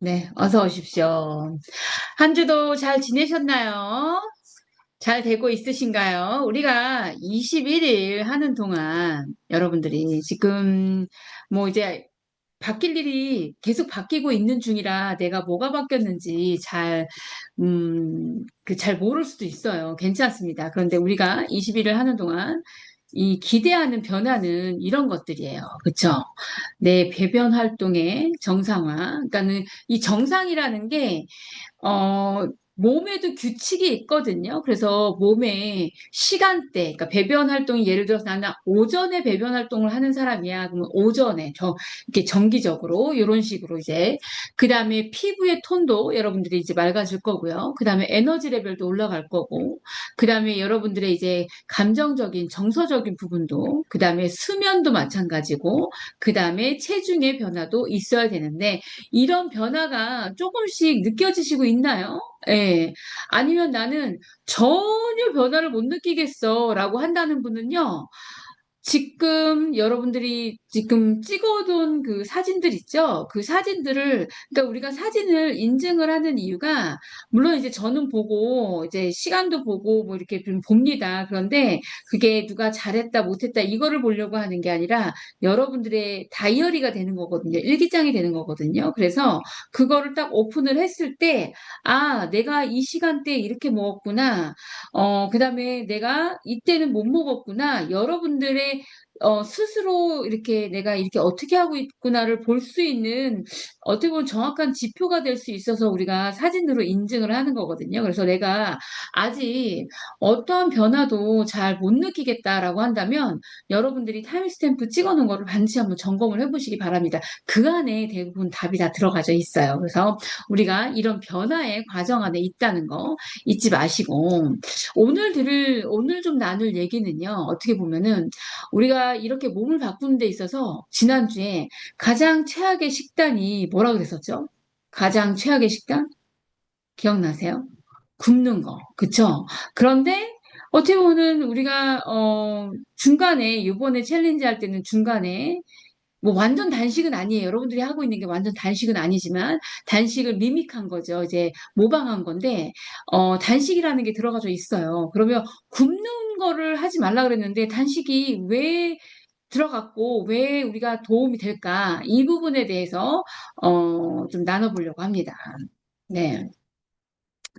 네, 어서 오십시오. 한 주도 잘 지내셨나요? 잘 되고 있으신가요? 우리가 21일 하는 동안 여러분들이 지금 뭐 이제 바뀔 일이 계속 바뀌고 있는 중이라 내가 뭐가 바뀌었는지 잘 모를 수도 있어요. 괜찮습니다. 그런데 우리가 21일 하는 동안 이 기대하는 변화는 이런 것들이에요. 그쵸? 내 배변 활동의 정상화. 그러니까는 이 정상이라는 게 몸에도 규칙이 있거든요. 그래서 몸에 시간대, 그러니까 배변 활동이 예를 들어서 나는 오전에 배변 활동을 하는 사람이야. 그러면 오전에 이렇게 정기적으로 이런 식으로 이제 그 다음에 피부의 톤도 여러분들이 이제 맑아질 거고요. 그 다음에 에너지 레벨도 올라갈 거고, 그 다음에 여러분들의 이제 감정적인 정서적인 부분도, 그 다음에 수면도 마찬가지고, 그 다음에 체중의 변화도 있어야 되는데 이런 변화가 조금씩 느껴지시고 있나요? 예. 아니면 나는 전혀 변화를 못 느끼겠어 라고 한다는 분은요. 지금 여러분들이 지금 찍어둔 그 사진들 있죠? 그 사진들을, 그러니까 우리가 사진을 인증을 하는 이유가, 물론 이제 저는 보고, 이제 시간도 보고, 뭐 이렇게 좀 봅니다. 그런데 그게 누가 잘했다, 못했다, 이거를 보려고 하는 게 아니라 여러분들의 다이어리가 되는 거거든요. 일기장이 되는 거거든요. 그래서 그거를 딱 오픈을 했을 때, 아, 내가 이 시간대에 이렇게 먹었구나. 그 다음에 내가 이때는 못 먹었구나. 여러분들의 스스로 이렇게 내가 이렇게 어떻게 하고 있구나를 볼 수 있는 어떻게 보면 정확한 지표가 될 수 있어서 우리가 사진으로 인증을 하는 거거든요. 그래서 내가 아직 어떠한 변화도 잘 못 느끼겠다라고 한다면 여러분들이 타임스탬프 찍어 놓은 거를 반드시 한번 점검을 해보시기 바랍니다. 그 안에 대부분 답이 다 들어가져 있어요. 그래서 우리가 이런 변화의 과정 안에 있다는 거 잊지 마시고 오늘 좀 나눌 얘기는요. 어떻게 보면은 우리가 이렇게 몸을 바꾸는 데 있어서 지난주에 가장 최악의 식단이 뭐라 그랬었죠? 가장 최악의 식단? 기억나세요? 굶는 거. 그쵸? 그런데 어떻게 보면은 우리가 중간에 이번에 챌린지 할 때는 중간에 뭐 완전 단식은 아니에요. 여러분들이 하고 있는 게 완전 단식은 아니지만 단식을 미믹한 거죠. 이제 모방한 건데 단식이라는 게 들어가져 있어요. 그러면 굶는 거를 하지 말라 그랬는데 단식이 왜 들어갔고 왜 우리가 도움이 될까? 이 부분에 대해서 좀 나눠보려고 합니다. 네.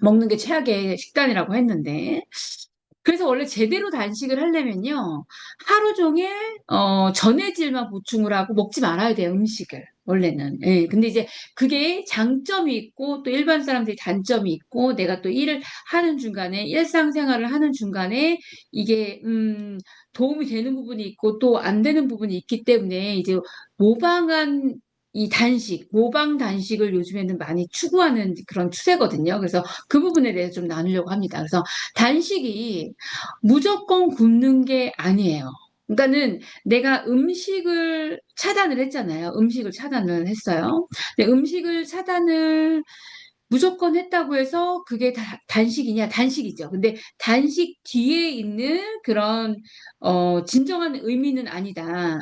먹는 게 최악의 식단이라고 했는데 그래서 원래 제대로 단식을 하려면요, 하루 종일, 전해질만 보충을 하고 먹지 말아야 돼요, 음식을. 원래는. 예. 근데 이제 그게 장점이 있고, 또 일반 사람들이 단점이 있고, 내가 또 일을 하는 중간에, 일상생활을 하는 중간에, 이게, 도움이 되는 부분이 있고, 또 안 되는 부분이 있기 때문에, 이제 모방한 이 단식, 모방 단식을 요즘에는 많이 추구하는 그런 추세거든요. 그래서 그 부분에 대해서 좀 나누려고 합니다. 그래서 단식이 무조건 굶는 게 아니에요. 그러니까는 내가 음식을 차단을 했잖아요. 음식을 차단을 했어요. 근데 음식을 차단을 무조건 했다고 해서 그게 단식이냐? 단식이죠. 근데 단식 뒤에 있는 그런 진정한 의미는 아니다.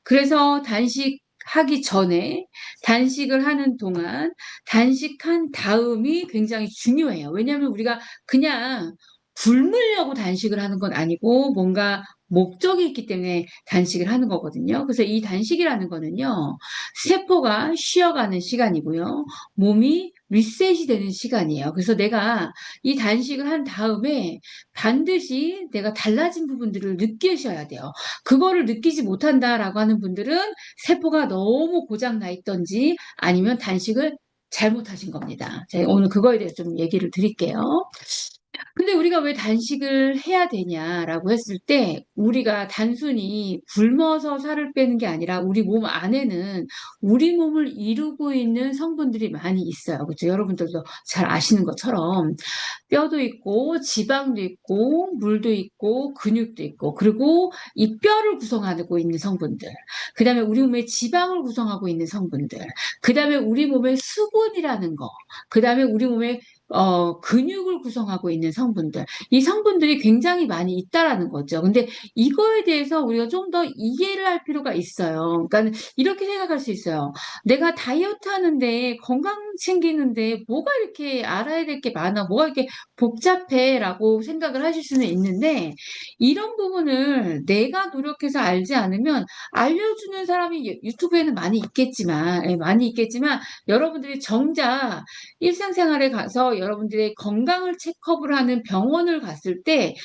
그래서 단식하기 전에 단식을 하는 동안 단식한 다음이 굉장히 중요해요. 왜냐하면 우리가 그냥 굶으려고 단식을 하는 건 아니고 뭔가 목적이 있기 때문에 단식을 하는 거거든요. 그래서 이 단식이라는 거는요, 세포가 쉬어가는 시간이고요, 몸이 리셋이 되는 시간이에요. 그래서 내가 이 단식을 한 다음에 반드시 내가 달라진 부분들을 느끼셔야 돼요. 그거를 느끼지 못한다라고 하는 분들은 세포가 너무 고장나 있던지 아니면 단식을 잘못하신 겁니다. 제가 오늘 그거에 대해서 좀 얘기를 드릴게요. 근데 우리가 왜 단식을 해야 되냐라고 했을 때 우리가 단순히 굶어서 살을 빼는 게 아니라 우리 몸 안에는 우리 몸을 이루고 있는 성분들이 많이 있어요. 그렇죠? 여러분들도 잘 아시는 것처럼 뼈도 있고 지방도 있고 물도 있고 근육도 있고 그리고 이 뼈를 구성하고 있는 성분들, 그 다음에 우리 몸의 지방을 구성하고 있는 성분들, 그 다음에 우리 몸의 수분이라는 거, 그 다음에 우리 몸의 근육을 구성하고 있는 성분들, 이 성분들이 굉장히 많이 있다라는 거죠. 근데 이거에 대해서 우리가 좀 더 이해를 할 필요가 있어요. 그러니까 이렇게 생각할 수 있어요. 내가 다이어트 하는데 건강 챙기는데 뭐가 이렇게 알아야 될 게 많아, 뭐가 이렇게 복잡해라고 생각을 하실 수는 있는데, 이런 부분을 내가 노력해서 알지 않으면 알려주는 사람이 유튜브에는 많이 있겠지만 여러분들이 정작 일상생활에 가서 여러분들의 건강을 체크업을 하는 병원을 갔을 때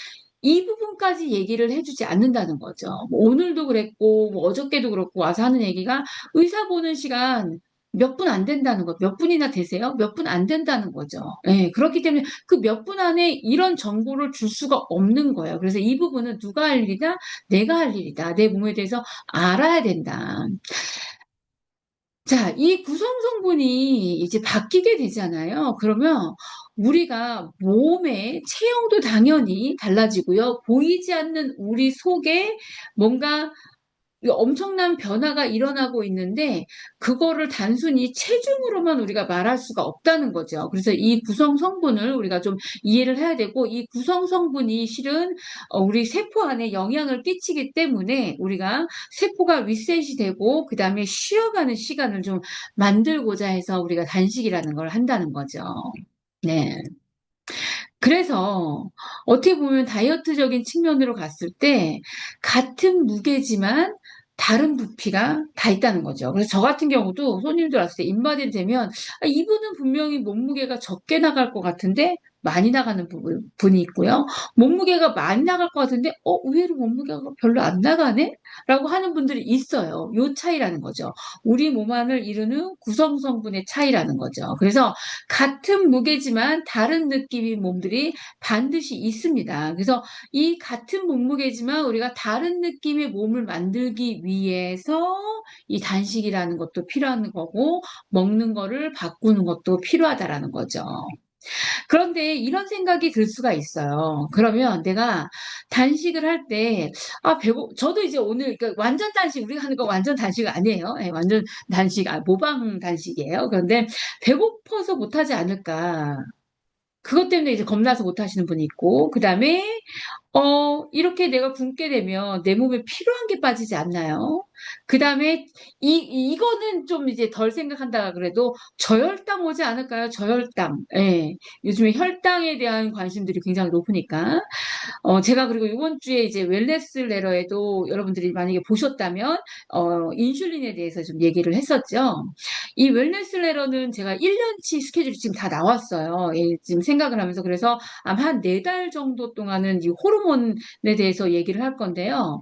이 부분까지 얘기를 해주지 않는다는 거죠. 뭐 오늘도 그랬고, 뭐 어저께도 그렇고 와서 하는 얘기가 의사 보는 시간 몇 분 안 된다는 거. 몇 분이나 되세요? 몇 분 안 된다는 거죠. 예, 그렇기 때문에 그 몇 분 안에 이런 정보를 줄 수가 없는 거예요. 그래서 이 부분은 누가 할 일이다? 내가 할 일이다. 내 몸에 대해서 알아야 된다. 자, 이 구성 성분이 이제 바뀌게 되잖아요. 그러면 우리가 몸의 체형도 당연히 달라지고요. 보이지 않는 우리 속에 뭔가 엄청난 변화가 일어나고 있는데, 그거를 단순히 체중으로만 우리가 말할 수가 없다는 거죠. 그래서 이 구성 성분을 우리가 좀 이해를 해야 되고, 이 구성 성분이 실은 우리 세포 안에 영향을 끼치기 때문에 우리가 세포가 리셋이 되고 그 다음에 쉬어가는 시간을 좀 만들고자 해서 우리가 단식이라는 걸 한다는 거죠. 네. 그래서 어떻게 보면 다이어트적인 측면으로 갔을 때 같은 무게지만 다른 부피가 다 있다는 거죠. 그래서 저 같은 경우도 손님들 왔을 때 인바디를 재면 이분은 분명히 몸무게가 적게 나갈 것 같은데 많이 나가는 분이 있고요. 몸무게가 많이 나갈 것 같은데 의외로 몸무게가 별로 안 나가네? 라고 하는 분들이 있어요. 요 차이라는 거죠. 우리 몸 안을 이루는 구성 성분의 차이라는 거죠. 그래서 같은 무게지만 다른 느낌의 몸들이 반드시 있습니다. 그래서 이 같은 몸무게지만 우리가 다른 느낌의 몸을 만들기 위해서 이 단식이라는 것도 필요한 거고, 먹는 거를 바꾸는 것도 필요하다라는 거죠. 그런데 이런 생각이 들 수가 있어요. 그러면 내가 단식을 할 때, 저도 이제 오늘, 그러니까 완전 단식, 우리가 하는 거 완전 단식은 아니에요. 예, 완전 단식, 모방 단식이에요. 그런데 배고파서 못하지 않을까. 그것 때문에 이제 겁나서 못하시는 분이 있고, 그 다음에 이렇게 내가 굶게 되면 내 몸에 필요한 게 빠지지 않나요? 그 다음에 이거는 좀 이제 덜 생각한다 그래도 저혈당 오지 않을까요? 저혈당. 예. 요즘에 혈당에 대한 관심들이 굉장히 높으니까. 제가 그리고 이번 주에 이제 웰네스 레러에도 여러분들이 만약에 보셨다면, 인슐린에 대해서 좀 얘기를 했었죠. 이 웰네스 레러는 제가 1년치 스케줄이 지금 다 나왔어요. 예, 지금 생각을 하면서. 그래서 아마 한 4달 정도 동안은 이 호르몬에 대해서 얘기를 할 건데요.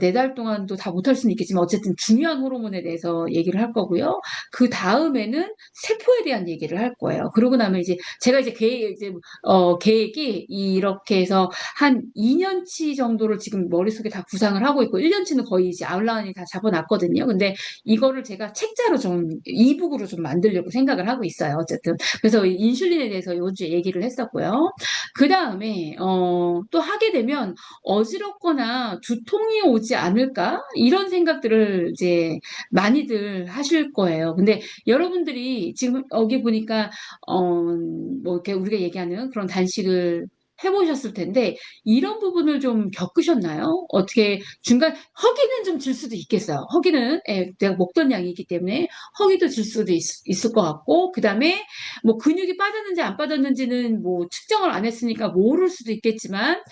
네 달 동안도 다 못할 수는 있겠지만 어쨌든 중요한 호르몬에 대해서 얘기를 할 거고요. 그 다음에는 세포에 대한 얘기를 할 거예요. 그러고 나면 이제 제가 이제 계획이 이렇게 해서 한 2년치 정도를 지금 머릿속에 다 구상을 하고 있고, 1년치는 거의 이제 아웃라인이 다 잡아놨거든요. 근데 이거를 제가 책자로 좀 이북으로 좀 만들려고 생각을 하고 있어요. 어쨌든 그래서 인슐린에 대해서 이번 주에 얘기를 했었고요. 그 다음에 또 하게 되면 어지럽거나 두통이 오지 않을까 이런 생각들을 이제 많이들 하실 거예요. 근데 여러분들이 지금 여기 보니까 뭐 이렇게 우리가 얘기하는 그런 단식을 해보셨을 텐데, 이런 부분을 좀 겪으셨나요? 어떻게 중간 허기는 좀 질 수도 있겠어요. 허기는 내가 먹던 양이 있기 때문에 허기도 질 수도 있을 것 같고, 그 다음에 뭐 근육이 빠졌는지 안 빠졌는지는 뭐 측정을 안 했으니까 모를 수도 있겠지만,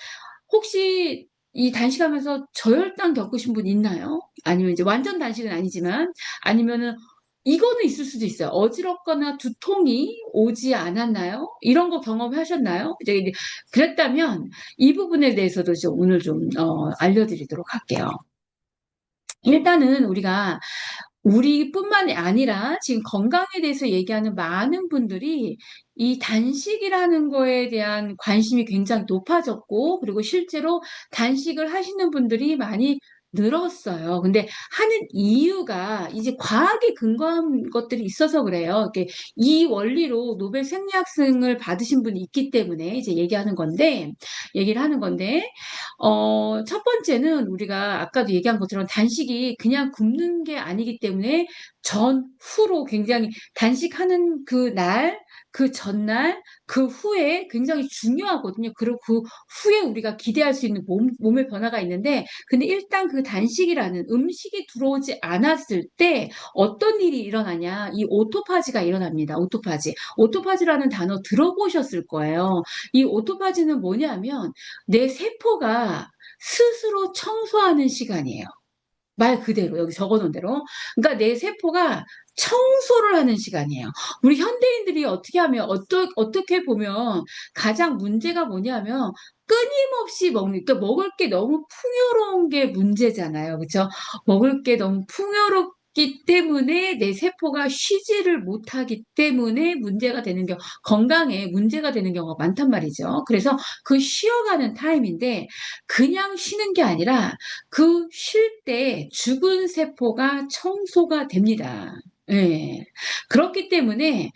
혹시 이 단식하면서 저혈당 겪으신 분 있나요? 아니면 이제 완전 단식은 아니지만, 아니면은 이거는 있을 수도 있어요. 어지럽거나 두통이 오지 않았나요? 이런 거 경험하셨나요? 이제 그랬다면 이 부분에 대해서도 이제 오늘 좀 알려드리도록 할게요. 일단은 우리뿐만이 아니라 지금 건강에 대해서 얘기하는 많은 분들이 이 단식이라는 거에 대한 관심이 굉장히 높아졌고, 그리고 실제로 단식을 하시는 분들이 많이 늘었어요. 근데 하는 이유가 이제 과학에 근거한 것들이 있어서 그래요. 이렇게 이 원리로 노벨 생리학상을 받으신 분이 있기 때문에 이제 얘기를 하는 건데, 첫 번째는 우리가 아까도 얘기한 것처럼 단식이 그냥 굶는 게 아니기 때문에 전후로 굉장히 단식하는 그 날, 그 전날, 그 후에 굉장히 중요하거든요. 그리고 그 후에 우리가 기대할 수 있는 몸의 변화가 있는데, 근데 일단 그 단식이라는 음식이 들어오지 않았을 때 어떤 일이 일어나냐? 이 오토파지가 일어납니다. 오토파지. 오토파지라는 단어 들어보셨을 거예요. 이 오토파지는 뭐냐면 내 세포가 스스로 청소하는 시간이에요. 말 그대로 여기 적어놓은 대로. 그러니까 내 세포가 청소를 하는 시간이에요. 우리 현대인들이 어떻게 하면 어떻게 보면 가장 문제가 뭐냐면 끊임없이 그러니까 먹을 게 너무 풍요로운 게 문제잖아요. 그렇죠? 먹을 게 너무 풍요롭기 때문에 내 세포가 쉬지를 못하기 때문에 문제가 되는 건강에 문제가 되는 경우가 많단 말이죠. 그래서 그 쉬어가는 타임인데 그냥 쉬는 게 아니라 그 쉴 때 죽은 세포가 청소가 됩니다. 예. 그렇기 때문에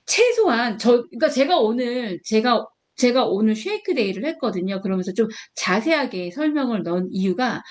최소한 그러니까 제가 오늘 쉐이크 데이를 했거든요. 그러면서 좀 자세하게 설명을 넣은 이유가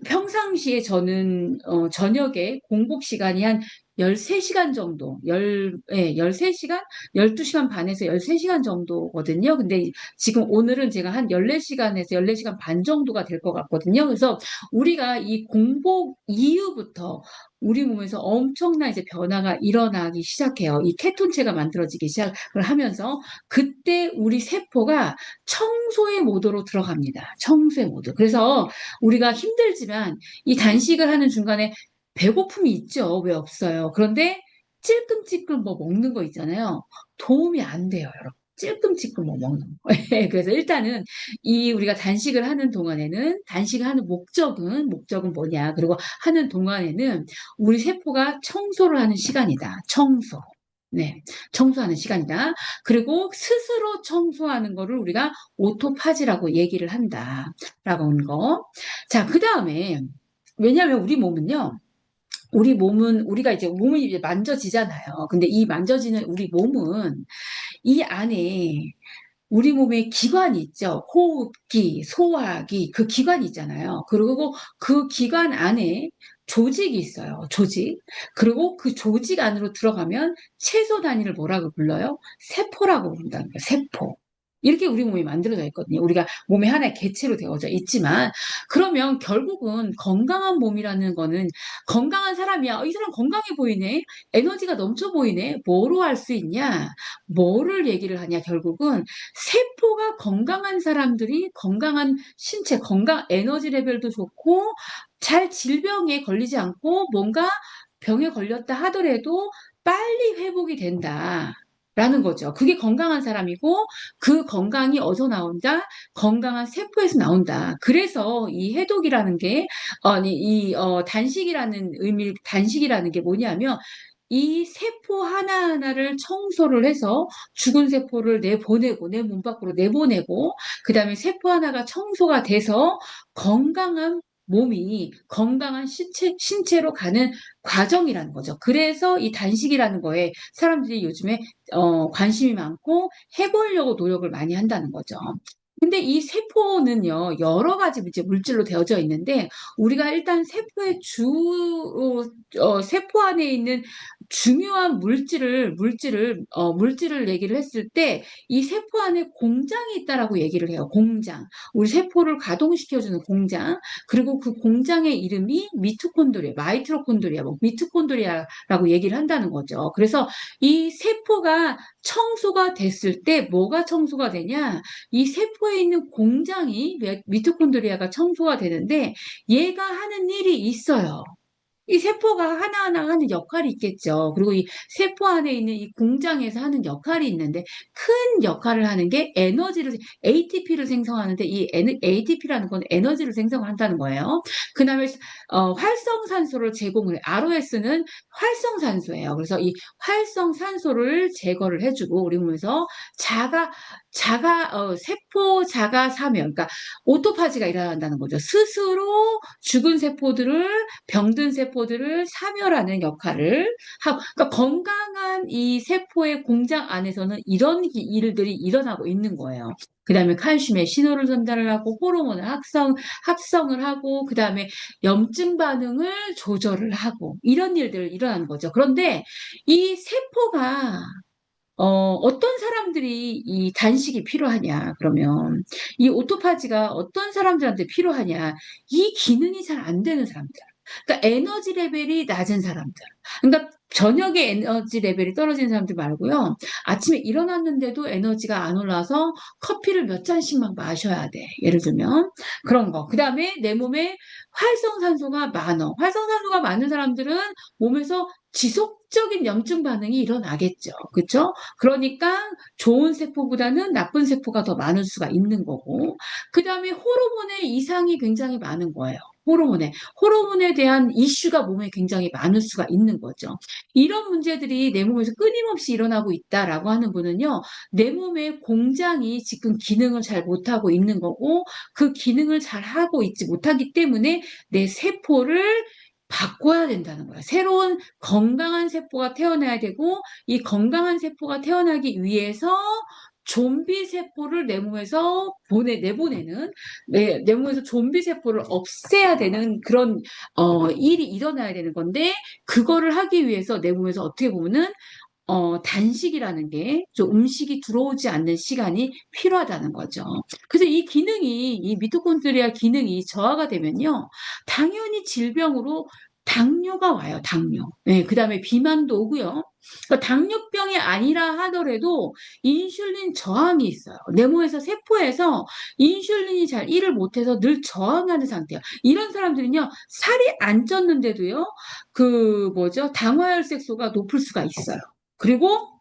평상시에 저는 저녁에 공복 시간이 한 13시간 정도, 13시간? 12시간 반에서 13시간 정도거든요. 근데 지금 오늘은 제가 한 14시간에서 14시간 반 정도가 될 것 같거든요. 그래서 우리가 이 공복 이후부터 우리 몸에서 엄청난 이제 변화가 일어나기 시작해요. 이 케톤체가 만들어지기 시작을 하면서 그때 우리 세포가 청소의 모드로 들어갑니다. 청소의 모드. 그래서 우리가 힘들지만 이 단식을 하는 중간에 배고픔이 있죠. 왜 없어요? 그런데 찔끔찔끔 뭐 먹는 거 있잖아요. 도움이 안 돼요, 여러분. 찔끔찔끔 뭐 먹는 거. 그래서 일단은 우리가 단식을 하는 동안에는 단식을 하는 목적은 뭐냐? 그리고 하는 동안에는 우리 세포가 청소를 하는 시간이다. 청소. 네, 청소하는 시간이다. 그리고 스스로 청소하는 거를 우리가 오토파지라고 얘기를 한다라고 하는 거. 자, 그 다음에 왜냐하면 우리가 이제 몸이 이제 만져지잖아요. 근데 이 만져지는 우리 몸은 이 안에 우리 몸에 기관이 있죠. 호흡기, 소화기, 그 기관이 있잖아요. 그리고 그 기관 안에 조직이 있어요. 조직. 그리고 그 조직 안으로 들어가면 채소 단위를 뭐라고 불러요? 세포라고 부른다는 거예요. 세포. 이렇게 우리 몸이 만들어져 있거든요. 우리가 몸의 하나의 개체로 되어져 있지만, 그러면 결국은 건강한 몸이라는 거는 건강한 사람이야. 이 사람 건강해 보이네. 에너지가 넘쳐 보이네. 뭐로 할 수 있냐? 뭐를 얘기를 하냐? 결국은 세포가 건강한 사람들이 건강한 신체, 에너지 레벨도 좋고, 잘 질병에 걸리지 않고, 뭔가 병에 걸렸다 하더라도 빨리 회복이 된다. 라는 거죠. 그게 건강한 사람이고, 그 건강이 어디서 나온다? 건강한 세포에서 나온다. 그래서 이 해독이라는 게, 단식이라는 게 뭐냐면, 이 세포 하나하나를 청소를 해서 죽은 세포를 내보내고, 내 몸 밖으로 내보내고, 그 다음에 세포 하나가 청소가 돼서 건강한 몸이 건강한 신체로 가는 과정이라는 거죠. 그래서 이 단식이라는 거에 사람들이 요즘에 관심이 많고 해보려고 노력을 많이 한다는 거죠. 근데 이 세포는요, 여러 가지 이제 물질로 되어져 있는데, 우리가 일단 세포 안에 있는 중요한 물질을 얘기를 했을 때, 이 세포 안에 공장이 있다라고 얘기를 해요. 공장. 우리 세포를 가동시켜주는 공장. 그리고 그 공장의 이름이 미토콘드리아라고 얘기를 한다는 거죠. 그래서 이 세포가 청소가 됐을 때 뭐가 청소가 되냐? 이 세포에 있는 공장이 미토콘드리아가 청소가 되는데 얘가 하는 일이 있어요. 이 세포가 하나하나 하는 역할이 있겠죠. 그리고 이 세포 안에 있는 이 공장에서 하는 역할이 있는데 큰 역할을 하는 게 ATP를 생성하는데 이 ATP라는 건 에너지를 생성한다는 거예요. 그 다음에 활성산소를 제공을 ROS는 활성산소예요. 그래서 이 활성산소를 제거를 해주고 우리 몸에서 세포 자가 사멸, 그러니까 오토파지가 일어난다는 거죠. 스스로 죽은 세포들을 병든 세포들을 사멸하는 역할을 하고, 그러니까 건강한 이 세포의 공장 안에서는 이런 일들이 일어나고 있는 거예요. 그 다음에 칼슘의 신호를 전달을 하고, 호르몬을 합성을 하고, 그 다음에 염증 반응을 조절을 하고, 이런 일들이 일어나는 거죠. 그런데 이 세포가 어떤 사람들이 이 단식이 필요하냐, 그러면 이 오토파지가 어떤 사람들한테 필요하냐, 이 기능이 잘 안 되는 사람들. 그러니까 에너지 레벨이 낮은 사람들. 그러니까 저녁에 에너지 레벨이 떨어진 사람들 말고요. 아침에 일어났는데도 에너지가 안 올라서 커피를 몇 잔씩만 마셔야 돼. 예를 들면 그런 거. 그다음에 내 몸에 활성산소가 많어. 활성산소가 많은 사람들은 몸에서 지속적인 염증 반응이 일어나겠죠. 그렇죠? 그러니까 좋은 세포보다는 나쁜 세포가 더 많을 수가 있는 거고, 그 다음에 호르몬의 이상이 굉장히 많은 거예요. 호르몬에 대한 이슈가 몸에 굉장히 많을 수가 있는 거죠. 이런 문제들이 내 몸에서 끊임없이 일어나고 있다라고 하는 분은요, 내 몸의 공장이 지금 기능을 잘 못하고 있는 거고, 그 기능을 잘 하고 있지 못하기 때문에 내 세포를 바꿔야 된다는 거야. 새로운 건강한 세포가 태어나야 되고, 이 건강한 세포가 태어나기 위해서 좀비 세포를 내 몸에서 내보내는, 내 몸에서 좀비 세포를 없애야 되는 그런, 일이 일어나야 되는 건데, 그거를 하기 위해서 내 몸에서 어떻게 보면은, 단식이라는 게 좀 음식이 들어오지 않는 시간이 필요하다는 거죠. 그래서 이 미토콘드리아 기능이 저하가 되면요. 당연히 질병으로 당뇨가 와요, 당뇨. 네, 그 다음에 비만도 오고요. 그러니까 당뇨병이 아니라 하더라도 인슐린 저항이 있어요. 내 몸에서 세포에서 인슐린이 잘 일을 못해서 늘 저항하는 상태예요. 이런 사람들은요, 살이 안 쪘는데도요, 당화혈색소가 높을 수가 있어요. 그리고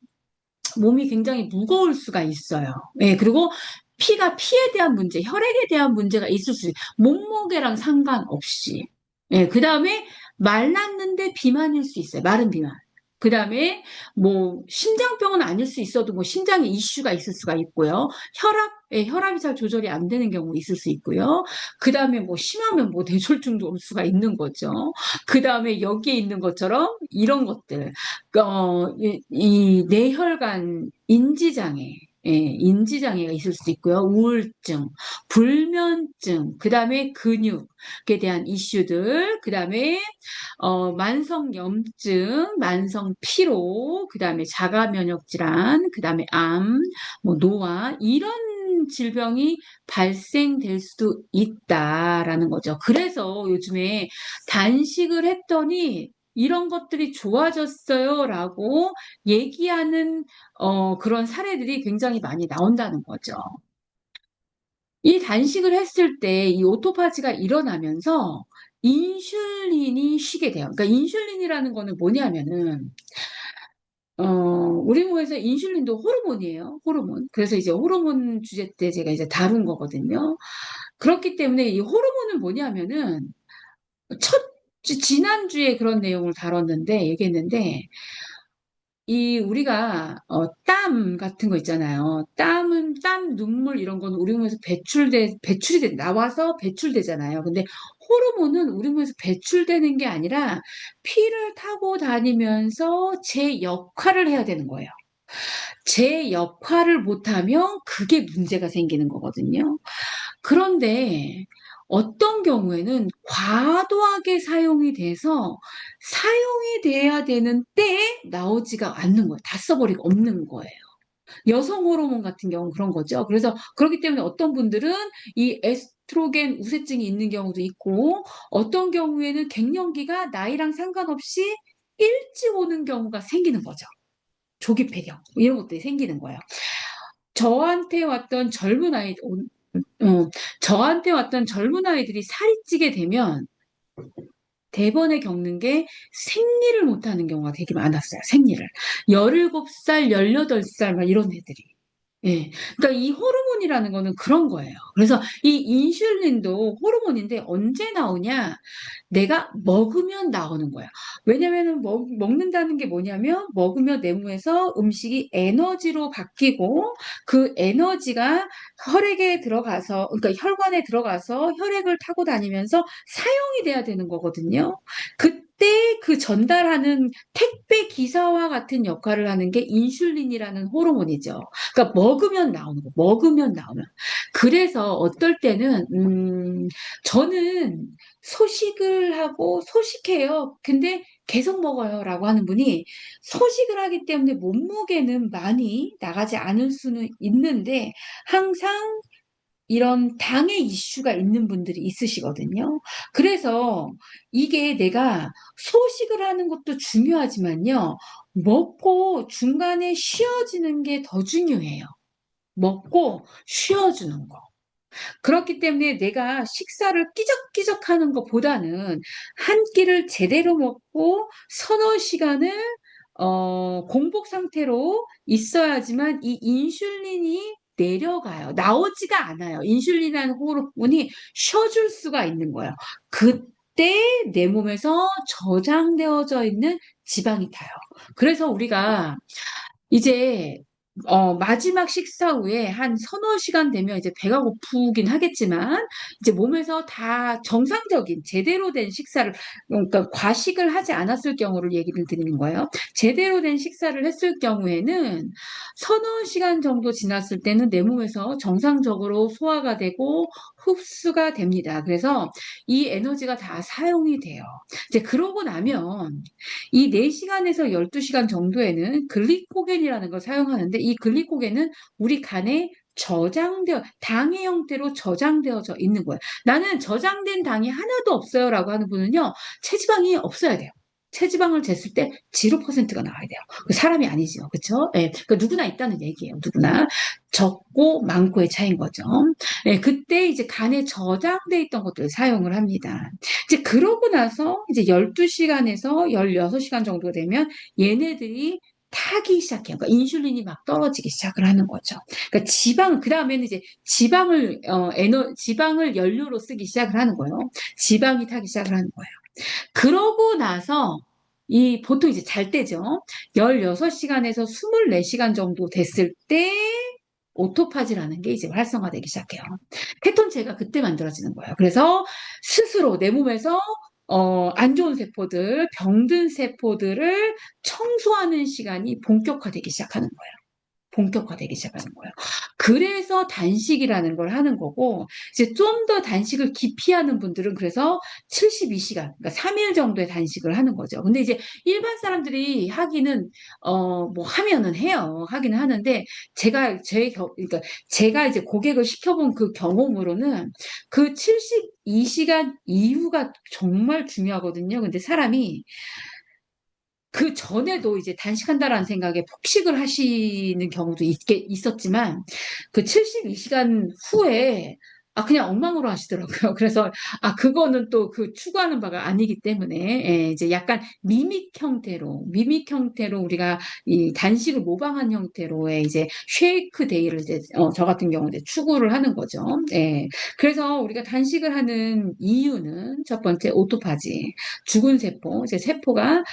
몸이 굉장히 무거울 수가 있어요. 예, 그리고 피에 대한 문제, 혈액에 대한 문제가 있을 수 있어요. 몸무게랑 상관없이. 예, 그 다음에 말랐는데 비만일 수 있어요. 마른 비만. 그 다음에 뭐 심장병은 아닐 수 있어도 뭐 심장에 이슈가 있을 수가 있고요. 혈압이 잘 조절이 안 되는 경우 있을 수 있고요. 그 다음에 뭐 심하면 뭐 뇌졸중도 올 수가 있는 거죠. 그 다음에 여기에 있는 것처럼 이런 것들. 이 뇌혈관 인지장애, 인지장애가 있을 수도 있고요. 우울증, 불면증, 그 다음에 근육에 대한 이슈들, 그 다음에 만성염증, 만성피로, 그 다음에 자가면역질환, 그 다음에 암, 뭐 노화, 이런 질병이 발생될 수도 있다라는 거죠. 그래서 요즘에 단식을 했더니 이런 것들이 좋아졌어요라고 얘기하는 그런 사례들이 굉장히 많이 나온다는 거죠. 이 단식을 했을 때 이 오토파지가 일어나면서 인슐린이 쉬게 돼요. 그러니까 인슐린이라는 거는 뭐냐면은 우리 몸에서 인슐린도 호르몬이에요. 호르몬. 그래서 이제 호르몬 주제 때 제가 이제 다룬 거거든요. 그렇기 때문에 이 호르몬은 뭐냐면은 지난주에 그런 내용을 다뤘는데, 얘기했는데, 우리가, 땀 같은 거 있잖아요. 땀, 눈물 이런 거는 우리 몸에서 나와서 배출되잖아요. 근데 호르몬은 우리 몸에서 배출되는 게 아니라 피를 타고 다니면서 제 역할을 해야 되는 거예요. 제 역할을 못하면 그게 문제가 생기는 거거든요. 그런데 어떤 경우에는 과도하게 사용이 돼서 사용이 돼야 되는 때에 나오지가 않는 거예요. 다 써버리고 없는 거예요. 여성 호르몬 같은 경우는 그런 거죠. 그래서 그렇기 때문에 어떤 분들은 이 에스트로겐 우세증이 있는 경우도 있고 어떤 경우에는 갱년기가 나이랑 상관없이 일찍 오는 경우가 생기는 거죠. 조기 폐경 이런 것들이 생기는 거예요. 저한테 왔던 젊은 아이, 저한테 왔던 젊은 아이들이 살이 찌게 되면 대번에 겪는 게 생리를 못하는 경우가 되게 많았어요. 생리를. 17살, 18살 막 이런 애들이. 예. 그러니까 이 호르몬이라는 거는 그런 거예요. 그래서 이 인슐린도 호르몬인데 언제 나오냐? 내가 먹으면 나오는 거야. 왜냐면은 먹는다는 게 뭐냐면 먹으면 내 몸에서 음식이 에너지로 바뀌고 그 에너지가 혈액에 들어가서 그러니까 혈관에 들어가서 혈액을 타고 다니면서 사용이 돼야 되는 거거든요. 그때 그 전달하는 택배 기사와 같은 역할을 하는 게 인슐린이라는 호르몬이죠. 그러니까 먹으면 나오는 거, 먹으면 나오면. 그래서 어떨 때는 저는 소식을 하고 소식해요. 근데 계속 먹어요라고 하는 분이 소식을 하기 때문에 몸무게는 많이 나가지 않을 수는 있는데 항상 이런 당의 이슈가 있는 분들이 있으시거든요. 그래서 이게 내가 소식을 하는 것도 중요하지만요. 먹고 중간에 쉬어지는 게 더 중요해요. 먹고 쉬어주는 거. 그렇기 때문에 내가 식사를 끼적끼적 하는 것보다는 한 끼를 제대로 먹고 서너 시간을 공복 상태로 있어야지만 이 인슐린이 내려가요. 나오지가 않아요. 인슐린이라는 호르몬이 쉬어줄 수가 있는 거예요. 그때 내 몸에서 저장되어져 있는 지방이 타요. 그래서 우리가 이제 마지막 식사 후에 한 서너 시간 되면 이제 배가 고프긴 하겠지만 이제 몸에서 다 정상적인 제대로 된 식사를 그러니까 과식을 하지 않았을 경우를 얘기를 드리는 거예요. 제대로 된 식사를 했을 경우에는 서너 시간 정도 지났을 때는 내 몸에서 정상적으로 소화가 되고 흡수가 됩니다. 그래서 이 에너지가 다 사용이 돼요. 이제 그러고 나면 이 4시간에서 12시간 정도에는 글리코겐이라는 걸 사용하는데 이 글리코겐은 우리 간에 당의 형태로 저장되어져 있는 거예요. 나는 저장된 당이 하나도 없어요라고 하는 분은요, 체지방이 없어야 돼요. 체지방을 쟀을 때 0%가 나와야 돼요. 그 사람이 아니죠. 그쵸? 예. 그 누구나 있다는 얘기예요. 누구나. 적고 많고의 차이인 거죠. 예. 그때 이제 간에 저장돼 있던 것들을 사용을 합니다. 이제 그러고 나서 이제 12시간에서 16시간 정도 되면 얘네들이 타기 시작해요. 그러니까 인슐린이 막 떨어지기 시작을 하는 거죠. 그러니까 그 다음에는 이제 지방을 연료로 쓰기 시작을 하는 거예요. 지방이 타기 시작을 하는 거예요. 그러고 나서 보통 이제 잘 때죠. 16시간에서 24시간 정도 됐을 때 오토파지라는 게 이제 활성화되기 시작해요. 케톤체가 그때 만들어지는 거예요. 그래서 스스로 내 몸에서 안 좋은 세포들, 병든 세포들을 청소하는 시간이 본격화되기 시작하는 거예요. 본격화되기 시작하는 거예요. 그래서 단식이라는 걸 하는 거고, 이제 좀 더 단식을 깊이 하는 분들은 그래서 72시간, 그러니까 3일 정도의 단식을 하는 거죠. 근데 이제 일반 사람들이 하기는, 뭐 하면은 해요. 하기는 하는데, 그러니까 제가 이제 고객을 시켜본 그 경험으로는 그 72시간 이후가 정말 중요하거든요. 근데 사람이 그 전에도 이제 단식한다라는 생각에 폭식을 하시는 경우도 있었지만, 그 72시간 후에, 그냥 엉망으로 하시더라고요. 그래서, 그거는 또 그 추구하는 바가 아니기 때문에, 예, 이제 약간 미믹 형태로 우리가 이 단식을 모방한 형태로의 이제 쉐이크 데이를 이제, 저 같은 경우 이제 추구를 하는 거죠. 예. 그래서 우리가 단식을 하는 이유는 첫 번째, 오토파지. 죽은 세포, 이제 세포가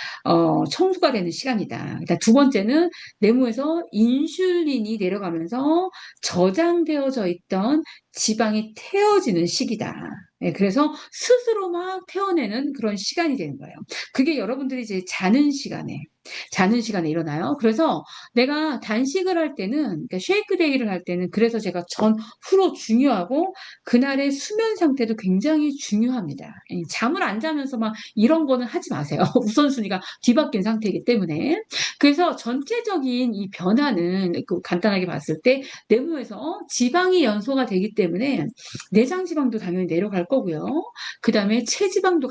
청소가 되는 시간이다. 일단 두 번째는 내부에서 인슐린이 내려가면서 저장되어져 있던 지방이 태워지는 시기다. 네, 그래서 스스로 막 태워내는 그런 시간이 되는 거예요. 그게 여러분들이 이제 자는 시간에 일어나요. 그래서 내가 단식을 할 때는, 그러니까 쉐이크 데이를 할 때는 그래서 제가 후로 중요하고 그날의 수면 상태도 굉장히 중요합니다. 잠을 안 자면서 막 이런 거는 하지 마세요. 우선순위가 뒤바뀐 상태이기 때문에. 그래서 전체적인 이 변화는 간단하게 봤을 때 내 몸에서 지방이 연소가 되기 때문에 내장 지방도 당연히 내려갈 거고요. 그 다음에 체지방도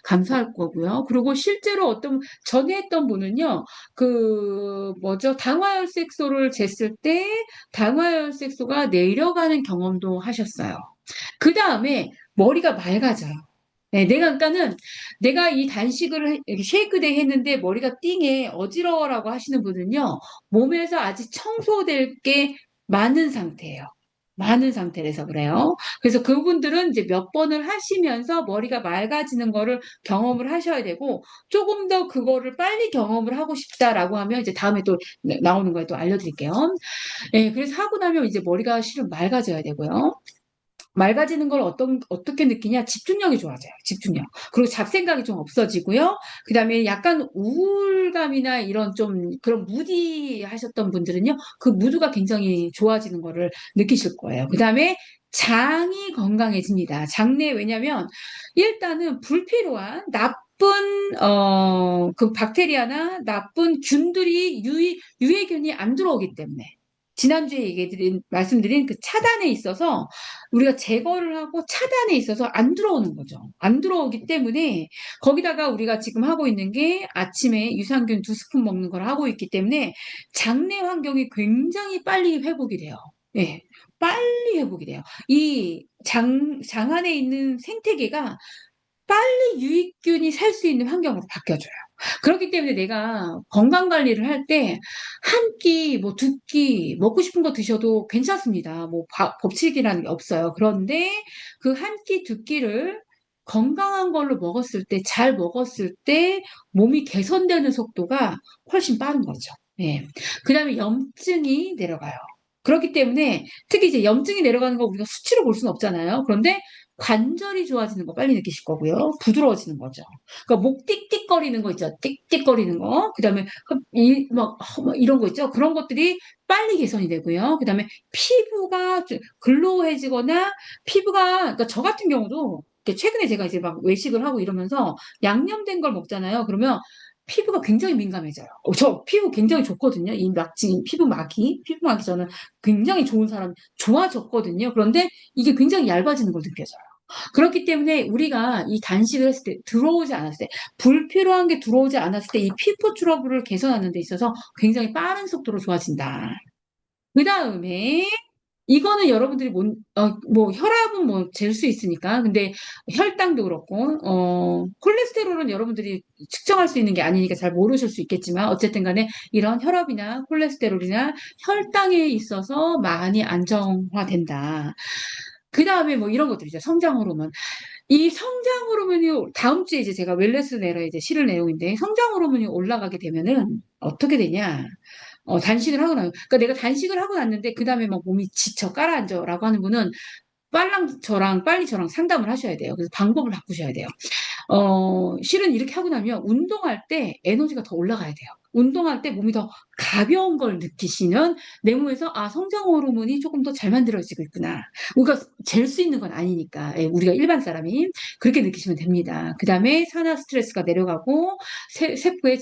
감소할 거고요. 그리고 실제로 전에 했던 분은요, 당화혈색소를 쟀을 때 당화혈색소가 내려가는 경험도 하셨어요. 그 다음에 머리가 맑아져요. 네, 그러니까는 내가 이 쉐이크데이 했는데 머리가 띵해 어지러워라고 하시는 분은요, 몸에서 아직 청소될 게 많은 상태예요. 많은 상태라서 그래요. 그래서 그분들은 이제 몇 번을 하시면서 머리가 맑아지는 거를 경험을 하셔야 되고, 조금 더 그거를 빨리 경험을 하고 싶다라고 하면 이제 다음에 또 나오는 거에 또 알려드릴게요. 예, 그래서 하고 나면 이제 머리가 실은 맑아져야 되고요. 맑아지는 걸 어떻게 느끼냐? 집중력이 좋아져요. 집중력. 그리고 잡생각이 좀 없어지고요. 그 다음에 약간 우울감이나 이런 좀 그런 무디 하셨던 분들은요. 그 무드가 굉장히 좋아지는 거를 느끼실 거예요. 그 다음에 장이 건강해집니다. 장내, 왜냐면 일단은 불필요한 그 박테리아나 나쁜 균들이 유해균이 안 들어오기 때문에. 지난주에 말씀드린 그 차단에 있어서 우리가 제거를 하고 차단에 있어서 안 들어오는 거죠. 안 들어오기 때문에 거기다가 우리가 지금 하고 있는 게 아침에 유산균 2스푼 먹는 걸 하고 있기 때문에 장내 환경이 굉장히 빨리 회복이 돼요. 예, 빨리 회복이 돼요. 이 장 안에 있는 생태계가 빨리 유익균이 살 수 있는 환경으로 바뀌어줘요. 그렇기 때문에 내가 건강 관리를 할 때 한 끼, 뭐 두 끼 먹고 싶은 거 드셔도 괜찮습니다. 뭐 법칙이라는 게 없어요. 그런데 그 한 끼, 두 끼를 건강한 걸로 먹었을 때, 잘 먹었을 때 몸이 개선되는 속도가 훨씬 빠른 거죠. 예. 그 다음에 염증이 내려가요. 그렇기 때문에 특히 이제 염증이 내려가는 거 우리가 수치로 볼 수는 없잖아요. 그런데 관절이 좋아지는 거 빨리 느끼실 거고요. 부드러워지는 거죠. 그러니까 목 띡띡거리는 거 있죠. 띡띡거리는 거. 그다음에 막 이런 거 있죠. 그런 것들이 빨리 개선이 되고요. 그다음에 피부가 좀 글로우해지거나 피부가 그러니까 저 같은 경우도 최근에 제가 이제 막 외식을 하고 이러면서 양념된 걸 먹잖아요. 그러면 피부가 굉장히 민감해져요. 저 피부 굉장히 좋거든요. 이 막지 피부막이 저는 굉장히 좋은 사람 좋아졌거든요. 그런데 이게 굉장히 얇아지는 걸 느껴져요. 그렇기 때문에 우리가 이 단식을 했을 때 들어오지 않았을 때 불필요한 게 들어오지 않았을 때 이 피부 트러블을 개선하는 데 있어서 굉장히 빠른 속도로 좋아진다. 그 다음에 이거는 여러분들이 뭐 혈압은 뭐 잴 수 있으니까 근데 혈당도 그렇고 콜레스테롤은 여러분들이 측정할 수 있는 게 아니니까 잘 모르실 수 있겠지만 어쨌든 간에 이런 혈압이나 콜레스테롤이나 혈당에 있어서 많이 안정화된다. 그 다음에 뭐 이런 것들이죠. 성장 호르몬. 이 성장 호르몬이 다음 주에 이제 제가 웰네스 내라 이제 실을 내용인데 성장 호르몬이 올라가게 되면은 어떻게 되냐? 단식을 하고 나요. 그러니까 내가 단식을 하고 났는데 그 다음에 막 몸이 지쳐 깔아앉아라고 하는 분은 빨리 저랑 상담을 하셔야 돼요. 그래서 방법을 바꾸셔야 돼요. 실은 이렇게 하고 나면 운동할 때 에너지가 더 올라가야 돼요. 운동할 때 몸이 더 가벼운 걸 느끼시면 내 몸에서 성장 호르몬이 조금 더 잘 만들어지고 있구나. 우리가 잴 수 있는 건 아니니까 우리가 일반 사람이 그렇게 느끼시면 됩니다. 그 다음에 산화 스트레스가 내려가고 세포의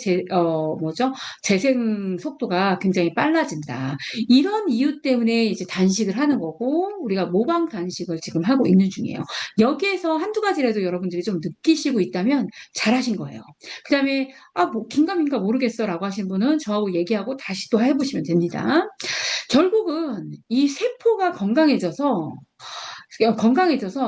재생 속도가 굉장히 빨라진다. 이런 이유 때문에 이제 단식을 하는 거고 우리가 모방 단식을 지금 하고 있는 중이에요. 여기에서 한두 가지라도 여러분들이 좀 느끼시고 있다면 잘하신 거예요. 그 다음에 뭐 긴가민가 모르겠어라고 하신 분은 저하고 얘기하고 다시 또 해보시면 됩니다. 결국은 이 세포가 건강해져서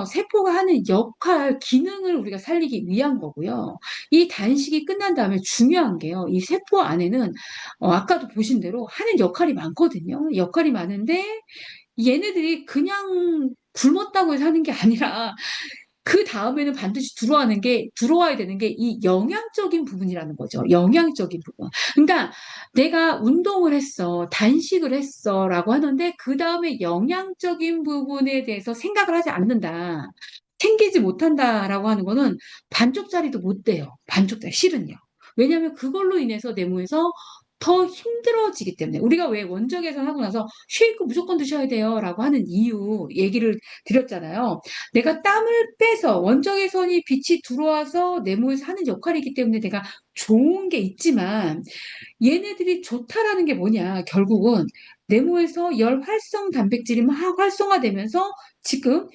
세포가 하는 역할, 기능을 우리가 살리기 위한 거고요. 이 단식이 끝난 다음에 중요한 게요. 이 세포 안에는 아까도 보신 대로 하는 역할이 많거든요. 역할이 많은데 얘네들이 그냥 굶었다고 해서 하는 게 아니라 그 다음에는 반드시 들어와야 되는 게 이 영양적인 부분이라는 거죠. 영양적인 부분. 그러니까 내가 운동을 했어, 단식을 했어 라고 하는데 그 다음에 영양적인 부분에 대해서 생각을 하지 않는다. 챙기지 못한다라고 하는 거는 반쪽짜리도 못 돼요. 반쪽짜리, 실은요. 왜냐하면 그걸로 인해서 내 몸에서 더 힘들어지기 때문에 우리가 왜 원적 개선하고 나서 쉐이크 무조건 드셔야 돼요 라고 하는 이유 얘기를 드렸잖아요. 내가 땀을 빼서 원적외선이 빛이 들어와서 내 몸에서 하는 역할이기 때문에 내가 좋은 게 있지만 얘네들이 좋다라는 게 뭐냐 결국은 내 몸에서 열 활성 단백질이 막 활성화되면서 지금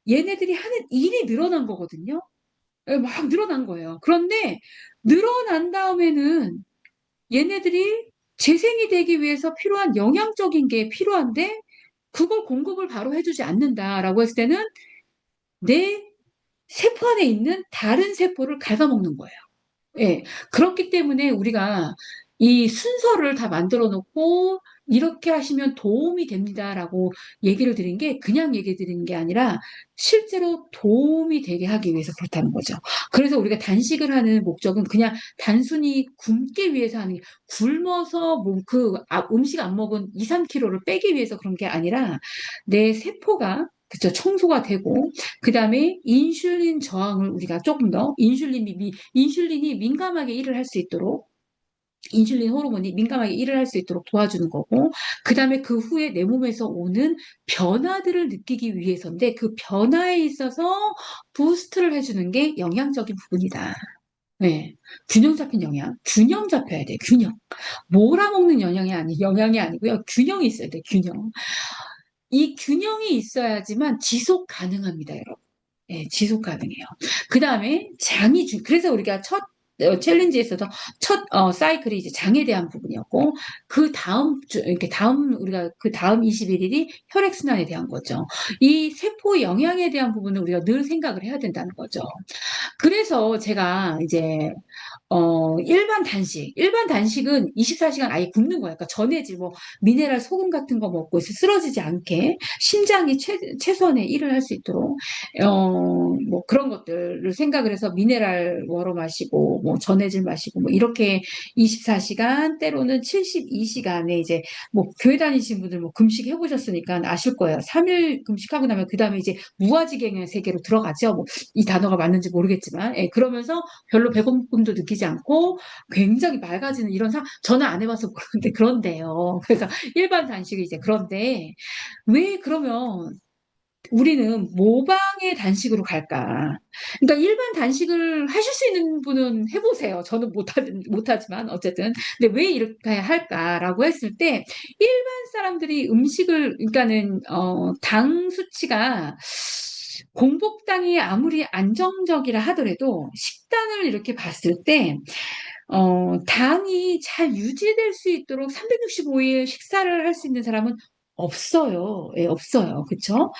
얘네들이 하는 일이 늘어난 거거든요. 막 늘어난 거예요. 그런데 늘어난 다음에는 얘네들이 재생이 되기 위해서 필요한 영양적인 게 필요한데 그걸 공급을 바로 해주지 않는다라고 했을 때는 내 세포 안에 있는 다른 세포를 갉아먹는 거예요. 예. 그렇기 때문에 우리가 이 순서를 다 만들어 놓고 이렇게 하시면 도움이 됩니다라고 얘기를 드린 게 그냥 얘기 드리는 게 아니라 실제로 도움이 되게 하기 위해서 그렇다는 거죠. 그래서 우리가 단식을 하는 목적은 그냥 단순히 굶기 위해서 하는 게 굶어서 음식 안 먹은 2, 3kg를 빼기 위해서 그런 게 아니라 내 세포가 그쵸, 청소가 되고, 그 다음에 인슐린 저항을 우리가 조금 더, 인슐린이 민감하게 일을 할 수 있도록, 인슐린 호르몬이 민감하게 일을 할 수 있도록 도와주는 거고, 그 다음에 그 후에 내 몸에서 오는 변화들을 느끼기 위해서인데, 그 변화에 있어서 부스트를 해주는 게 영양적인 부분이다. 네. 균형 잡힌 영양. 균형 잡혀야 돼, 균형. 몰아먹는 영양이 아니고요. 균형이 있어야 돼, 균형. 이 균형이 있어야지만 지속 가능합니다, 여러분. 예, 지속 가능해요. 그 다음에 그래서 우리가 첫 챌린지에서도 첫 사이클이 이제 장에 대한 부분이었고, 우리가 그 다음 21일이 혈액순환에 대한 거죠. 이 세포 영양에 대한 부분은 우리가 늘 생각을 해야 된다는 거죠. 그래서 제가 이제 일반 단식은 24시간 아예 굶는 거야. 그러니까 전해질 뭐 미네랄 소금 같은 거 먹고 쓰러지지 않게 심장이 최소한의 일을 할 수 있도록 뭐 그런 것들을 생각을 해서 미네랄 워러 마시고 뭐 전해질 마시고 뭐 이렇게 24시간 때로는 72시간에 이제 뭐 교회 다니신 분들 뭐 금식 해보셨으니까 아실 거예요. 3일 금식하고 나면 그 다음에 이제 무아지경의 세계로 들어가죠. 뭐 이 단어가 맞는지 모르겠지만 예, 그러면서 별로 배고픔도 느끼지 않고 굉장히 맑아지는 이런 저는 안 해봐서 모르는데 그런데요. 그래서 일반 단식이 이제 그런데 왜 그러면 우리는 모방의 단식으로 갈까? 그러니까 일반 단식을 하실 수 있는 분은 해보세요. 저는 못하지만 어쨌든. 근데 왜 이렇게 할까라고 했을 때 일반 사람들이 그러니까는 당 수치가 공복당이 아무리 안정적이라 하더라도 식단을 이렇게 봤을 때 당이 잘 유지될 수 있도록 365일 식사를 할 수 있는 사람은 없어요. 예, 없어요. 그쵸?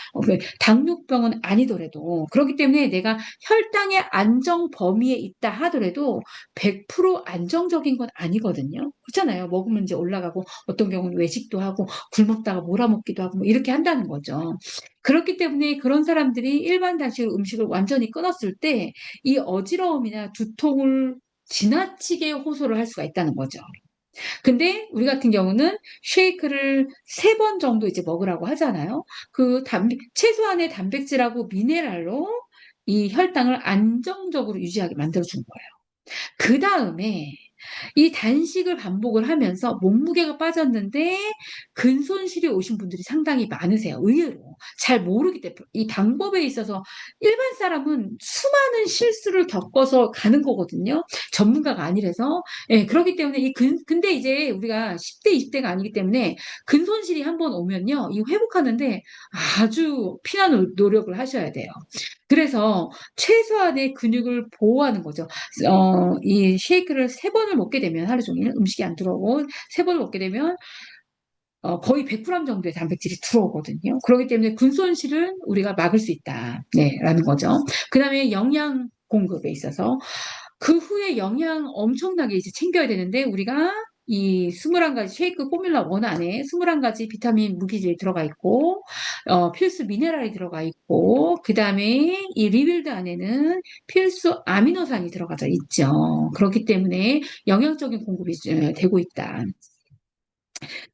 당뇨병은 아니더라도. 그렇기 때문에 내가 혈당의 안정 범위에 있다 하더라도 100% 안정적인 건 아니거든요. 그렇잖아요. 먹으면 이제 올라가고 어떤 경우는 외식도 하고 굶었다가 몰아먹기도 하고 뭐 이렇게 한다는 거죠. 그렇기 때문에 그런 사람들이 일반 단식으로 음식을 완전히 끊었을 때 이 어지러움이나 두통을 지나치게 호소를 할 수가 있다는 거죠. 근데 우리 같은 경우는 쉐이크를 3번 정도 이제 먹으라고 하잖아요. 최소한의 단백질하고 미네랄로 이 혈당을 안정적으로 유지하게 만들어준 거예요. 그 다음에 이 단식을 반복을 하면서 몸무게가 빠졌는데 근손실이 오신 분들이 상당히 많으세요. 의외로. 잘 모르기 때문에. 이 방법에 있어서 일반 사람은 수많은 실수를 겪어서 가는 거거든요. 전문가가 아니라서. 예, 그렇기 때문에 근데 이제 우리가 10대, 20대가 아니기 때문에 근손실이 한번 오면요. 이 회복하는데 아주 피나는 노력을 하셔야 돼요. 그래서 최소한의 근육을 보호하는 거죠. 이 쉐이크를 3번을 먹게 되면 하루 종일 음식이 안 들어오고 3번을 먹게 되면 거의 100g 정도의 단백질이 들어오거든요. 그렇기 때문에 근손실을 우리가 막을 수 있다. 네, 라는 거죠. 그 다음에 영양 공급에 있어서 그 후에 영양 엄청나게 이제 챙겨야 되는데 우리가 이 21가지 쉐이크 포뮬러 1 안에 21가지 비타민 무기질이 들어가 있고 필수 미네랄이 들어가 있고 그 다음에 이 리빌드 안에는 필수 아미노산이 들어가져 있죠. 그렇기 때문에 영양적인 공급이 되고 있다.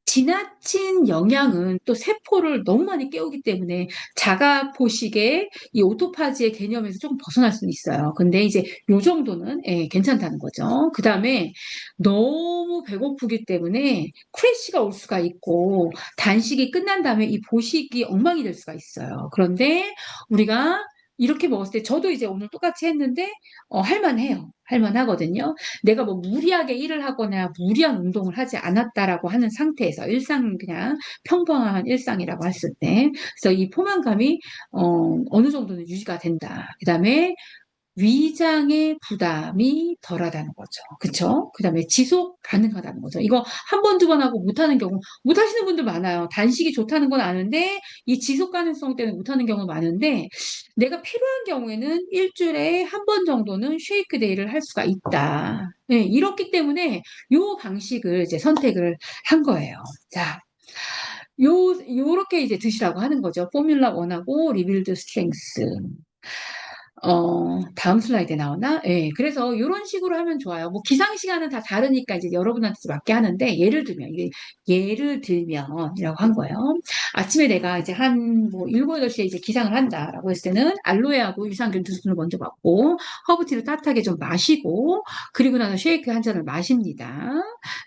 지나친 영양은 또 세포를 너무 많이 깨우기 때문에 자가 포식의 이 오토파지의 개념에서 조금 벗어날 수는 있어요. 근데 이제 요 정도는 예, 괜찮다는 거죠. 그 다음에 너무 배고프기 때문에 크래시가 올 수가 있고 단식이 끝난 다음에 이 보식이 엉망이 될 수가 있어요. 그런데 우리가 이렇게 먹었을 때 저도 이제 오늘 똑같이 했는데 할만해요. 할만하거든요. 내가 뭐 무리하게 일을 하거나 무리한 운동을 하지 않았다라고 하는 상태에서 그냥 평범한 일상이라고 했을 때 그래서 이 포만감이 어느 정도는 유지가 된다. 그다음에 위장의 부담이 덜하다는 거죠. 그쵸? 그 다음에 지속 가능하다는 거죠. 이거 한 번, 2번 하고 못하는 경우, 못하시는 분들 많아요. 단식이 좋다는 건 아는데, 이 지속 가능성 때문에 못하는 경우 많은데, 내가 필요한 경우에는 일주일에 한 번 정도는 쉐이크 데이를 할 수가 있다. 네, 이렇기 때문에 요 방식을 이제 선택을 한 거예요. 자, 요렇게 이제 드시라고 하는 거죠. 포뮬라 1하고 리빌드 스트렝스. 다음 슬라이드에 나오나? 예, 그래서 이런 식으로 하면 좋아요. 뭐 기상 시간은 다 다르니까 이제 여러분한테 맞게 하는데 예를 들면이라고 한 거예요. 아침에 내가 이제 한 뭐 7, 8시에 이제 기상을 한다라고 했을 때는 알로에하고 유산균 2스푼을 먼저 먹고 허브티를 따뜻하게 좀 마시고 그리고 나서 쉐이크 한 잔을 마십니다.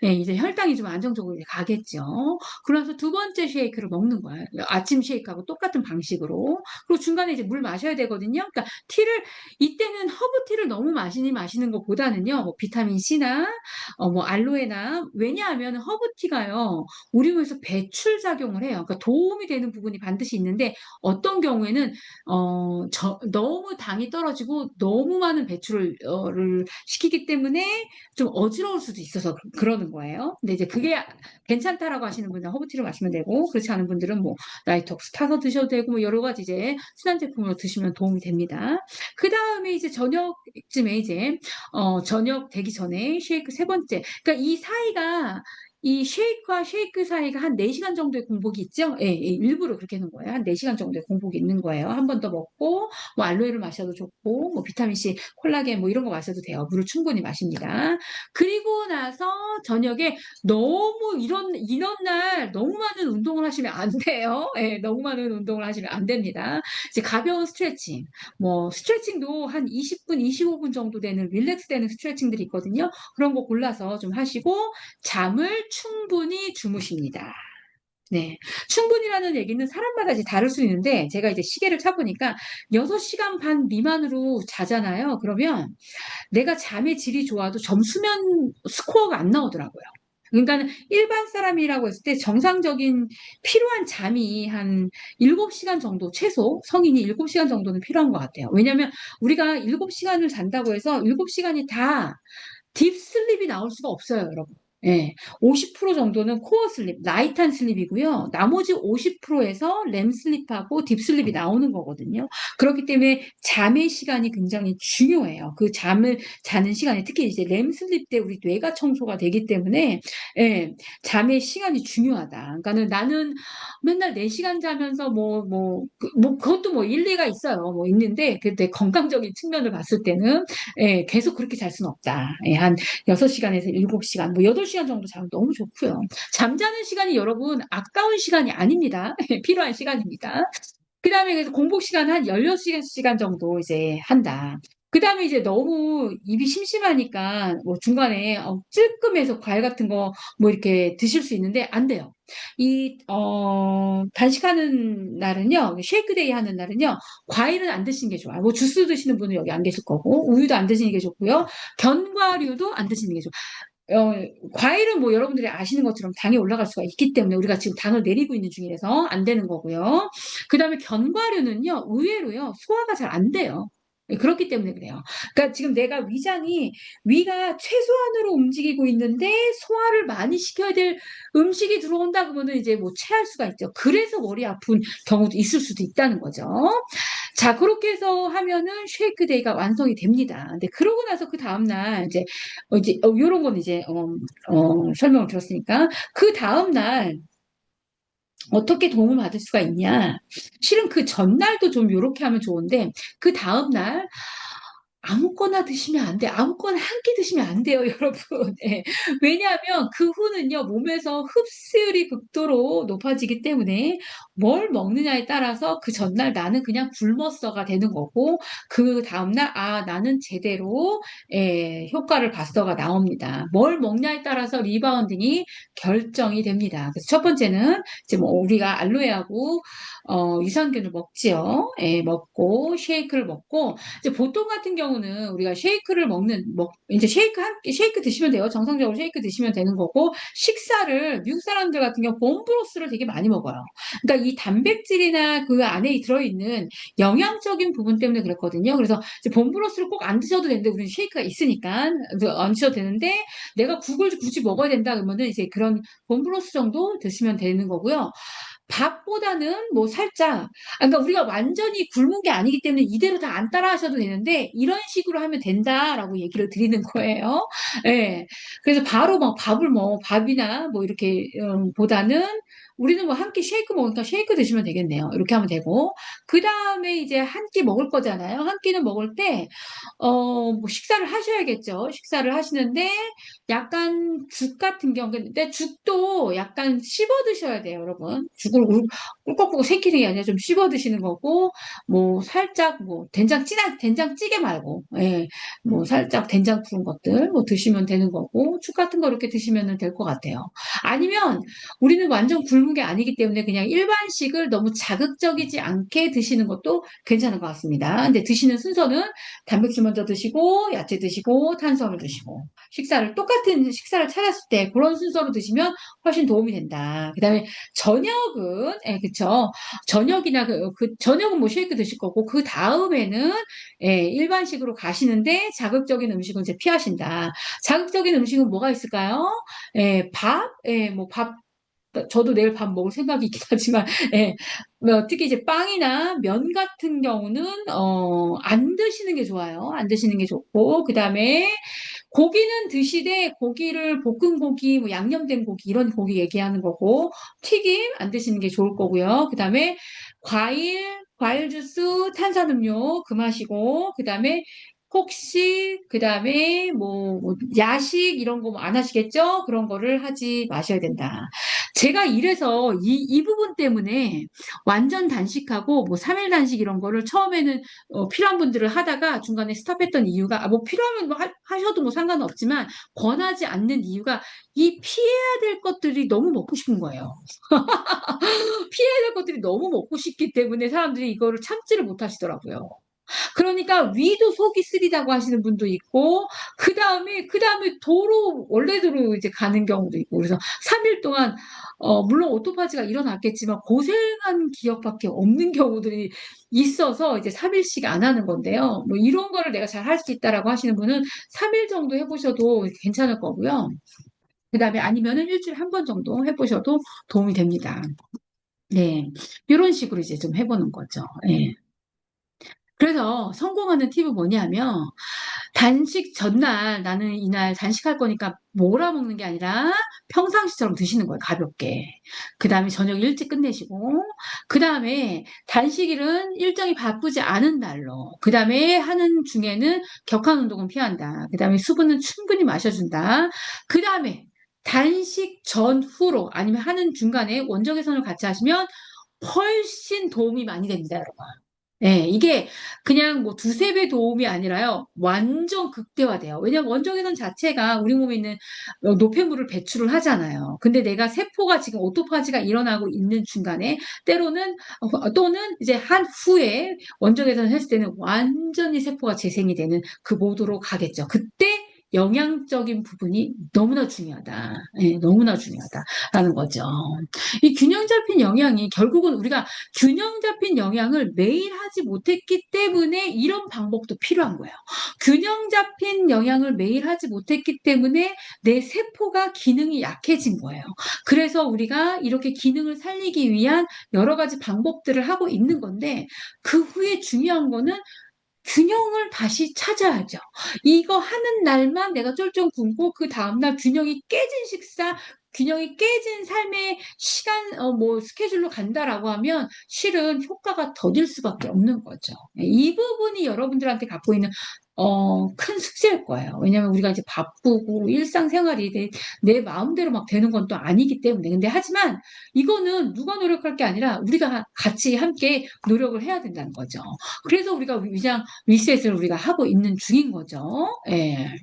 예, 이제 혈당이 좀 안정적으로 이제 가겠죠. 그러면서 두 번째 쉐이크를 먹는 거예요. 아침 쉐이크하고 똑같은 방식으로. 그리고 중간에 이제 물 마셔야 되거든요. 그러니까 티 티를, 이때는 허브티를 너무 마시는 것보다는요, 뭐 비타민 C나, 뭐 알로에나, 왜냐하면 허브티가요, 우리 몸에서 배출 작용을 해요. 그러니까 도움이 되는 부분이 반드시 있는데, 어떤 경우에는, 너무 당이 떨어지고 너무 많은 배출을 시키기 때문에 좀 어지러울 수도 있어서 그러는 거예요. 근데 이제 그게 괜찮다라고 하시는 분들은 허브티를 마시면 되고, 그렇지 않은 분들은 뭐 나이톡스 타서 드셔도 되고, 뭐 여러 가지 이제 순한 제품으로 드시면 도움이 됩니다. 그 다음에 이제 저녁쯤에 이제 저녁 되기 전에 쉐이크 세 번째. 그러니까 이 사이가, 이 쉐이크와 쉐이크 사이가 한 4시간 정도의 공복이 있죠? 예, 예, 일부러 그렇게 하는 거예요. 한 4시간 정도의 공복이 있는 거예요. 한 번 더 먹고, 뭐 알로에를 마셔도 좋고, 뭐 비타민C, 콜라겐 뭐 이런 거 마셔도 돼요. 물을 충분히 마십니다. 그리고 나서 저녁에 너무 이런 날 너무 많은 운동을 하시면 안 돼요. 예, 너무 많은 운동을 하시면 안 됩니다. 이제 가벼운 스트레칭, 뭐 스트레칭도 한 20분, 25분 정도 되는 릴렉스 되는 스트레칭들이 있거든요. 그런 거 골라서 좀 하시고 잠을 충분히 주무십니다. 네. 충분이라는 얘기는 사람마다 이제 다를 수 있는데, 제가 이제 시계를 차보니까 6시간 반 미만으로 자잖아요. 그러면 내가 잠의 질이 좋아도 점수면 스코어가 안 나오더라고요. 그러니까 일반 사람이라고 했을 때 정상적인 필요한 잠이 한 7시간 정도, 최소 성인이 7시간 정도는 필요한 것 같아요. 왜냐하면 우리가 7시간을 잔다고 해서 7시간이 다 딥슬립이 나올 수가 없어요, 여러분. 예, 50% 정도는 코어 슬립, 라이트한 슬립이고요. 나머지 50%에서 렘 슬립하고 딥 슬립이 나오는 거거든요. 그렇기 때문에 잠의 시간이 굉장히 중요해요. 그 잠을 자는 시간에 특히 이제 렘 슬립 때 우리 뇌가 청소가 되기 때문에 예, 잠의 시간이 중요하다. 그러니까는 나는 맨날 4시간 자면서 그것도 뭐 일리가 있어요. 뭐 있는데 그때 건강적인 측면을 봤을 때는 예, 계속 그렇게 잘 수는 없다. 예, 한 6시간에서 7시간, 뭐 8시간 정도 자면 너무 좋고요. 잠자는 시간이 여러분 아까운 시간이 아닙니다. 필요한 시간입니다. 그 다음에 그래서 공복 시간 한 16시간 정도 이제 한다. 그 다음에 이제 너무 입이 심심하니까 뭐 중간에 찔끔해서 과일 같은 거 뭐 이렇게 드실 수 있는데 안 돼요. 단식하는 날은요, 쉐이크데이 하는 날은요, 과일은 안 드시는 게 좋아요. 뭐 주스 드시는 분은 여기 안 계실 거고, 우유도 안 드시는 게 좋고요. 견과류도 안 드시는 게 좋아요. 과일은 뭐 여러분들이 아시는 것처럼 당이 올라갈 수가 있기 때문에 우리가 지금 당을 내리고 있는 중이라서 안 되는 거고요. 그 다음에 견과류는요, 의외로요, 소화가 잘 안 돼요. 그렇기 때문에 그래요. 그러니까 지금 내가 위가 최소한으로 움직이고 있는데 소화를 많이 시켜야 될 음식이 들어온다 그러면은 이제 뭐 체할 수가 있죠. 그래서 머리 아픈 경우도 있을 수도 있다는 거죠. 자, 그렇게 해서 하면은 쉐이크 데이가 완성이 됩니다. 근데 그러고 나서 그 다음날 요런 건 이제, 설명을 들었으니까. 그 다음날 어떻게 도움을 받을 수가 있냐. 실은 그 전날도 좀 요렇게 하면 좋은데, 그 다음날 아무거나 드시면 안 돼요. 아무거나 한 끼 드시면 안 돼요, 여러분. 예. 왜냐하면 그 후는요, 몸에서 흡수율이 극도로 높아지기 때문에 뭘 먹느냐에 따라서 그 전날 나는 그냥 굶었어가 되는 거고, 그 다음날, 나는 제대로, 효과를 봤어가 나옵니다. 뭘 먹냐에 따라서 리바운딩이 결정이 됩니다. 그래서 첫 번째는, 이제 뭐, 우리가 알로에하고, 유산균을 먹지요. 예, 먹고, 쉐이크를 먹고, 이제 보통 같은 경우는 우리가 이제 쉐이크 드시면 돼요. 정상적으로 쉐이크 드시면 되는 거고, 식사를, 미국 사람들 같은 경우 봄브로스를 되게 많이 먹어요. 그러니까 이 단백질이나 그 안에 들어있는 영양적인 부분 때문에 그렇거든요. 그래서 이제 봄브로스를 꼭 안 드셔도 되는데, 우리는 쉐이크가 있으니까, 안 드셔도 되는데, 내가 국을 굳이 먹어야 된다 그러면은 이제 그런 봄브로스 정도 드시면 되는 거고요. 밥보다는 뭐 살짝, 그러니까 우리가 완전히 굶은 게 아니기 때문에 이대로 다 안 따라 하셔도 되는데, 이런 식으로 하면 된다라고 얘기를 드리는 거예요. 예. 그래서 바로 막 밥이나 뭐 이렇게, 보다는 우리는 뭐 한 끼 쉐이크 먹으니까 쉐이크 드시면 되겠네요. 이렇게 하면 되고. 그 다음에 이제 한 끼 먹을 거잖아요. 한 끼는 먹을 때, 뭐 식사를 하셔야겠죠. 식사를 하시는데, 약간 죽 같은 경우, 근데 죽도 약간 씹어 드셔야 돼요, 여러분. 죽은 그걸 꿀꺽꿀꺽 새끼는 게 아니라 좀 씹어 드시는 거고, 뭐 살짝 뭐 된장찌개 말고, 예, 뭐 살짝 된장 푸른 것들 뭐 드시면 되는 거고, 죽 같은 거 이렇게 드시면 될 것 같아요. 아니면 우리는 완전 굶은 게 아니기 때문에 그냥 일반식을 너무 자극적이지 않게 드시는 것도 괜찮은 것 같습니다. 근데 드시는 순서는 단백질 먼저 드시고, 야채 드시고, 탄수화물 드시고, 똑같은 식사를 차렸을 때 그런 순서로 드시면 훨씬 도움이 된다. 그 다음에 저녁은, 예, 그쵸. 저녁이나 저녁은 뭐 쉐이크 드실 거고, 그 다음에는, 예, 일반식으로 가시는데 자극적인 음식은 이제 피하신다. 자극적인 음식은 뭐가 있을까요? 예, 저도 내일 밥 먹을 생각이 있긴 하지만, 예, 뭐 특히 이제 빵이나 면 같은 경우는, 안 드시는 게 좋아요. 안 드시는 게 좋고, 그 다음에 고기는 드시되 고기를 볶은 고기, 뭐 양념된 고기 이런 고기 얘기하는 거고 튀김 안 드시는 게 좋을 거고요. 그다음에 과일 주스, 탄산음료 금하시고 그다음에 혹시 그다음에 뭐 야식 이런 거 안 하시겠죠? 그런 거를 하지 마셔야 된다. 제가 이래서 이 부분 때문에 완전 단식하고 뭐 3일 단식 이런 거를 처음에는 필요한 분들을 하다가 중간에 스탑했던 이유가 뭐 필요하면 뭐 하셔도 뭐 상관은 없지만 권하지 않는 이유가 이 피해야 될 것들이 너무 먹고 싶은 거예요. 피해야 될 것들이 너무 먹고 싶기 때문에 사람들이 이거를 참지를 못하시더라고요. 그러니까 위도 속이 쓰리다고 하시는 분도 있고 그다음에 원래대로 이제 가는 경우도 있고 그래서 3일 동안 물론 오토파지가 일어났겠지만 고생한 기억밖에 없는 경우들이 있어서 이제 3일씩 안 하는 건데요. 뭐 이런 거를 내가 잘 할 수 있다라고 하시는 분은 3일 정도 해보셔도 괜찮을 거고요. 그다음에 아니면은 일주일에 한 번 정도 해보셔도 도움이 됩니다. 네. 이런 식으로 이제 좀 해보는 거죠. 예. 그래서 성공하는 팁은 뭐냐면 단식 전날 나는 이날 단식할 거니까 몰아먹는 게 아니라 평상시처럼 드시는 거예요. 가볍게. 그 다음에 저녁 일찍 끝내시고 그 다음에 단식일은 일정이 바쁘지 않은 날로 그 다음에 하는 중에는 격한 운동은 피한다. 그 다음에 수분은 충분히 마셔준다. 그 다음에 단식 전후로 아니면 하는 중간에 원적외선을 같이 하시면 훨씬 도움이 많이 됩니다, 여러분. 예, 이게 그냥 뭐 두세 배 도움이 아니라요. 완전 극대화돼요. 왜냐면 원적외선 자체가 우리 몸에 있는 노폐물을 배출을 하잖아요. 근데 내가 세포가 지금 오토파지가 일어나고 있는 중간에 때로는 또는 이제 한 후에 원적외선을 했을 때는 완전히 세포가 재생이 되는 그 모드로 가겠죠. 그때 영양적인 부분이 너무나 중요하다. 예, 너무나 중요하다라는 거죠. 이 균형 잡힌 영양이 결국은 우리가 균형 잡힌 영양을 매일 하지 못했기 때문에 이런 방법도 필요한 거예요. 균형 잡힌 영양을 매일 하지 못했기 때문에 내 세포가 기능이 약해진 거예요. 그래서 우리가 이렇게 기능을 살리기 위한 여러 가지 방법들을 하고 있는 건데 그 후에 중요한 거는 균형을 다시 찾아야죠. 이거 하는 날만 내가 쫄쫄 굶고 그 다음날 균형이 깨진 식사, 균형이 깨진 삶의 시간, 뭐 스케줄로 간다라고 하면 실은 효과가 더딜 수밖에 없는 거죠. 이 부분이 여러분들한테 갖고 있는 큰 숙제일 거예요. 왜냐면 우리가 이제 바쁘고 일상생활이 내 마음대로 막 되는 건 또 아니기 때문에. 근데 하지만 이거는 누가 노력할 게 아니라 우리가 같이 함께 노력을 해야 된다는 거죠. 그래서 우리가 위장 리셋을 우리가 하고 있는 중인 거죠. 예.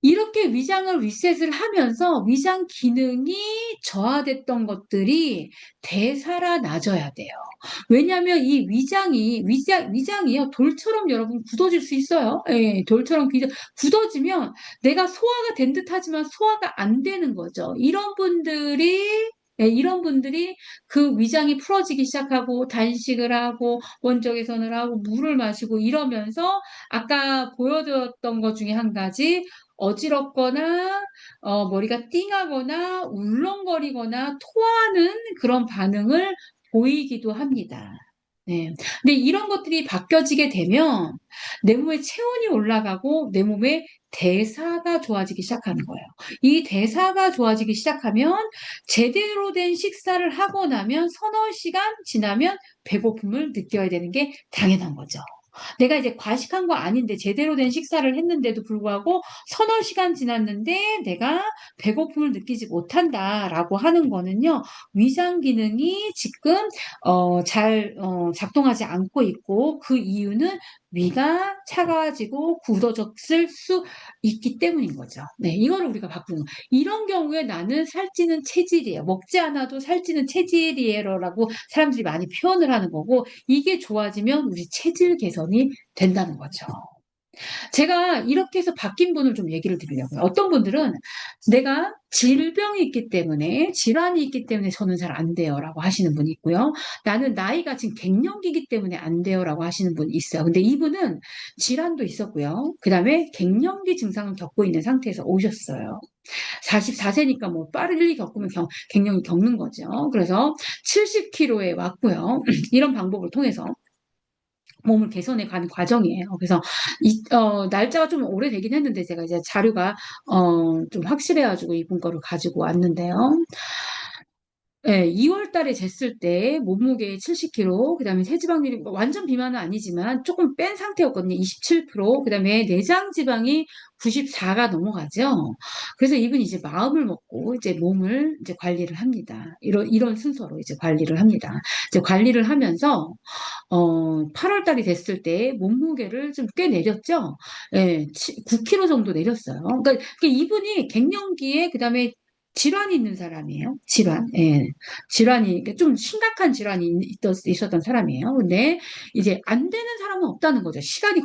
이렇게 위장을 리셋을 하면서 위장 기능이 저하됐던 것들이 되살아나져야 돼요. 왜냐하면 이 위장이요 돌처럼 여러분 굳어질 수 있어요. 예, 돌처럼 굳어지면 내가 소화가 된 듯하지만 소화가 안 되는 거죠. 이런 분들이 그 위장이 풀어지기 시작하고 단식을 하고 원적외선을 하고 물을 마시고 이러면서 아까 보여드렸던 것 중에 한 가지 어지럽거나 머리가 띵하거나 울렁거리거나 토하는 그런 반응을 보이기도 합니다. 네. 근데 이런 것들이 바뀌어지게 되면 내 몸에 체온이 올라가고 내 몸에 대사가 좋아지기 시작하는 거예요. 이 대사가 좋아지기 시작하면 제대로 된 식사를 하고 나면 서너 시간 지나면 배고픔을 느껴야 되는 게 당연한 거죠. 내가 이제 과식한 거 아닌데 제대로 된 식사를 했는데도 불구하고 서너 시간 지났는데 내가 배고픔을 느끼지 못한다라고 하는 거는요, 위장 기능이 지금 잘 작동하지 않고 있고, 그 이유는 위가 차가워지고 굳어졌을 수 있기 때문인 거죠. 네, 이거를 우리가 바꾸는 거. 이런 경우에 나는 살찌는 체질이에요. 먹지 않아도 살찌는 체질이에요라고 사람들이 많이 표현을 하는 거고, 이게 좋아지면 우리 체질 개선이 된다는 거죠. 제가 이렇게 해서 바뀐 분을 좀 얘기를 드리려고요. 어떤 분들은 내가 질병이 있기 때문에, 질환이 있기 때문에 저는 잘 안 돼요라고 하시는 분이 있고요. 나는 나이가 지금 갱년기이기 때문에 안 돼요라고 하시는 분이 있어요. 근데 이분은 질환도 있었고요. 그 다음에 갱년기 증상을 겪고 있는 상태에서 오셨어요. 44세니까 뭐 빠르게 겪으면 갱년기 겪는 거죠. 그래서 70kg에 왔고요. 이런 방법을 통해서 몸을 개선해 가는 과정이에요. 그래서 날짜가 좀 오래되긴 했는데 제가 이제 자료가 좀 확실해가지고 이분 거를 가지고 왔는데요. 네, 2월 달에 쟀을 때 몸무게 70kg, 그다음에 체지방률이 완전 비만은 아니지만 조금 뺀 상태였거든요. 27%, 그다음에 내장 지방이 94가 넘어가죠. 그래서 이분이 이제 마음을 먹고 이제 몸을 이제 관리를 합니다. 이런 순서로 이제 관리를 합니다. 이제 관리를 하면서 8월 달이 됐을 때 몸무게를 좀 꽤 내렸죠. 예, 9kg 정도 내렸어요. 그러니까 이분이 갱년기에 그다음에 질환이 있는 사람이에요. 질환. 예. 질환이, 그러니까 좀 심각한 질환이 있었던 사람이에요. 근데 이제 안 되는 사람은 없다는 거죠. 시간이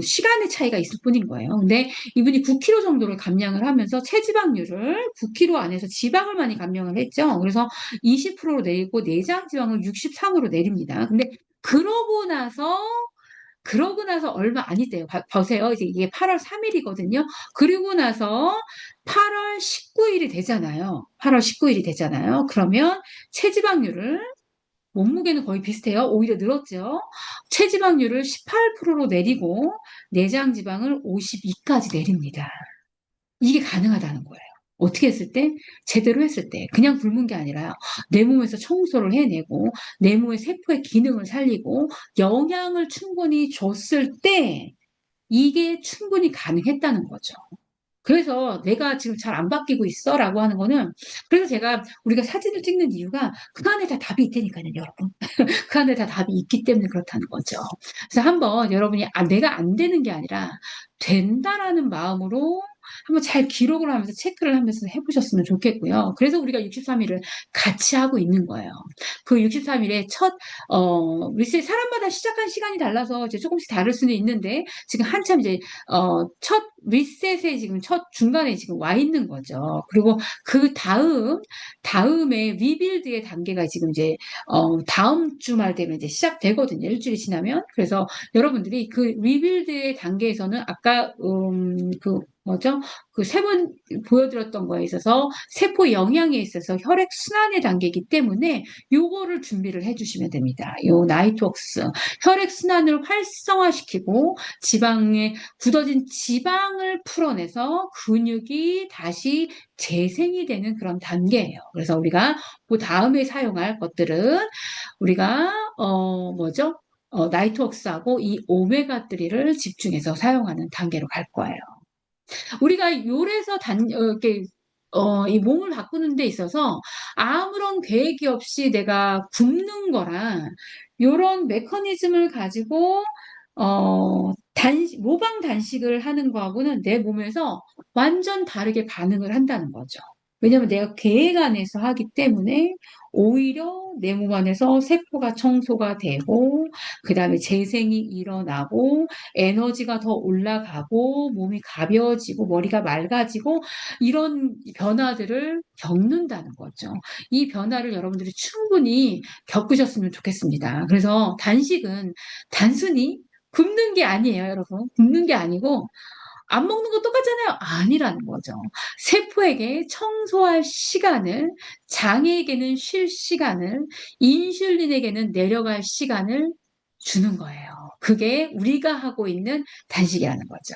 시간의 차이가 있을 뿐인 거예요. 근데 이분이 9kg 정도를 감량을 하면서 체지방률을 9kg 안에서 지방을 많이 감량을 했죠. 그래서 20%로 내리고 내장 지방을 63으로 내립니다. 근데 그러고 나서 얼마 안 있대요. 보세요. 이제 이게 8월 3일이거든요. 그리고 나서 8월 19일이 되잖아요. 8월 19일이 되잖아요. 그러면 체지방률을 몸무게는 거의 비슷해요. 오히려 늘었죠. 체지방률을 18%로 내리고 내장 지방을 52까지 내립니다. 이게 가능하다는 거예요. 어떻게 했을 때? 제대로 했을 때. 그냥 굶은 게 아니라 내 몸에서 청소를 해내고 내 몸의 세포의 기능을 살리고 영양을 충분히 줬을 때 이게 충분히 가능했다는 거죠. 그래서 내가 지금 잘 안 바뀌고 있어 라고 하는 거는 그래서 우리가 사진을 찍는 이유가 그 안에 다 답이 있다니까요, 여러분. 그 안에 다 답이 있기 때문에 그렇다는 거죠. 그래서 한번 여러분이 내가 안 되는 게 아니라 된다라는 마음으로 한번 잘 기록을 하면서 체크를 하면서 해보셨으면 좋겠고요. 그래서 우리가 63일을 같이 하고 있는 거예요. 그 63일에 리셋, 사람마다 시작한 시간이 달라서 이제 조금씩 다를 수는 있는데, 지금 한참 이제, 첫 리셋에 지금 중간에 지금 와 있는 거죠. 그리고 그 다음에 리빌드의 단계가 지금 이제, 다음 주말 되면 이제 시작되거든요. 일주일이 지나면. 그래서 여러분들이 그 리빌드의 단계에서는 아까, 뭐죠? 그 세 번 보여드렸던 거에 있어서 세포 영양에 있어서 혈액 순환의 단계이기 때문에 요거를 준비를 해주시면 됩니다. 요 나이트웍스. 혈액 순환을 활성화시키고 굳어진 지방을 풀어내서 근육이 다시 재생이 되는 그런 단계예요. 그래서 우리가 그 다음에 사용할 것들은 우리가 뭐죠? 나이트웍스하고 이 오메가3를 집중해서 사용하는 단계로 갈 거예요. 우리가 요래서 이렇게 이 몸을 바꾸는 데 있어서 아무런 계획이 없이 내가 굶는 거랑 요런 메커니즘을 가지고 모방 단식을 하는 거하고는 내 몸에서 완전 다르게 반응을 한다는 거죠. 왜냐면 내가 계획 안에서 하기 때문에 오히려 내 몸 안에서 세포가 청소가 되고, 그 다음에 재생이 일어나고, 에너지가 더 올라가고, 몸이 가벼워지고, 머리가 맑아지고, 이런 변화들을 겪는다는 거죠. 이 변화를 여러분들이 충분히 겪으셨으면 좋겠습니다. 그래서 단식은 단순히 굶는 게 아니에요, 여러분. 굶는 게 아니고, 안 먹는 거 똑같잖아요. 아니라는 거죠. 세포에게 청소할 시간을, 장에게는 쉴 시간을, 인슐린에게는 내려갈 시간을 주는 거예요. 그게 우리가 하고 있는 단식이라는 거죠.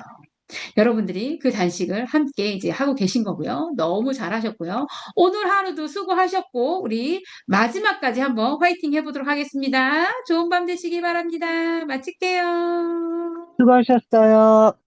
여러분들이 그 단식을 함께 이제 하고 계신 거고요. 너무 잘하셨고요. 오늘 하루도 수고하셨고, 우리 마지막까지 한번 화이팅 해보도록 하겠습니다. 좋은 밤 되시기 바랍니다. 마칠게요. 수고하셨어요.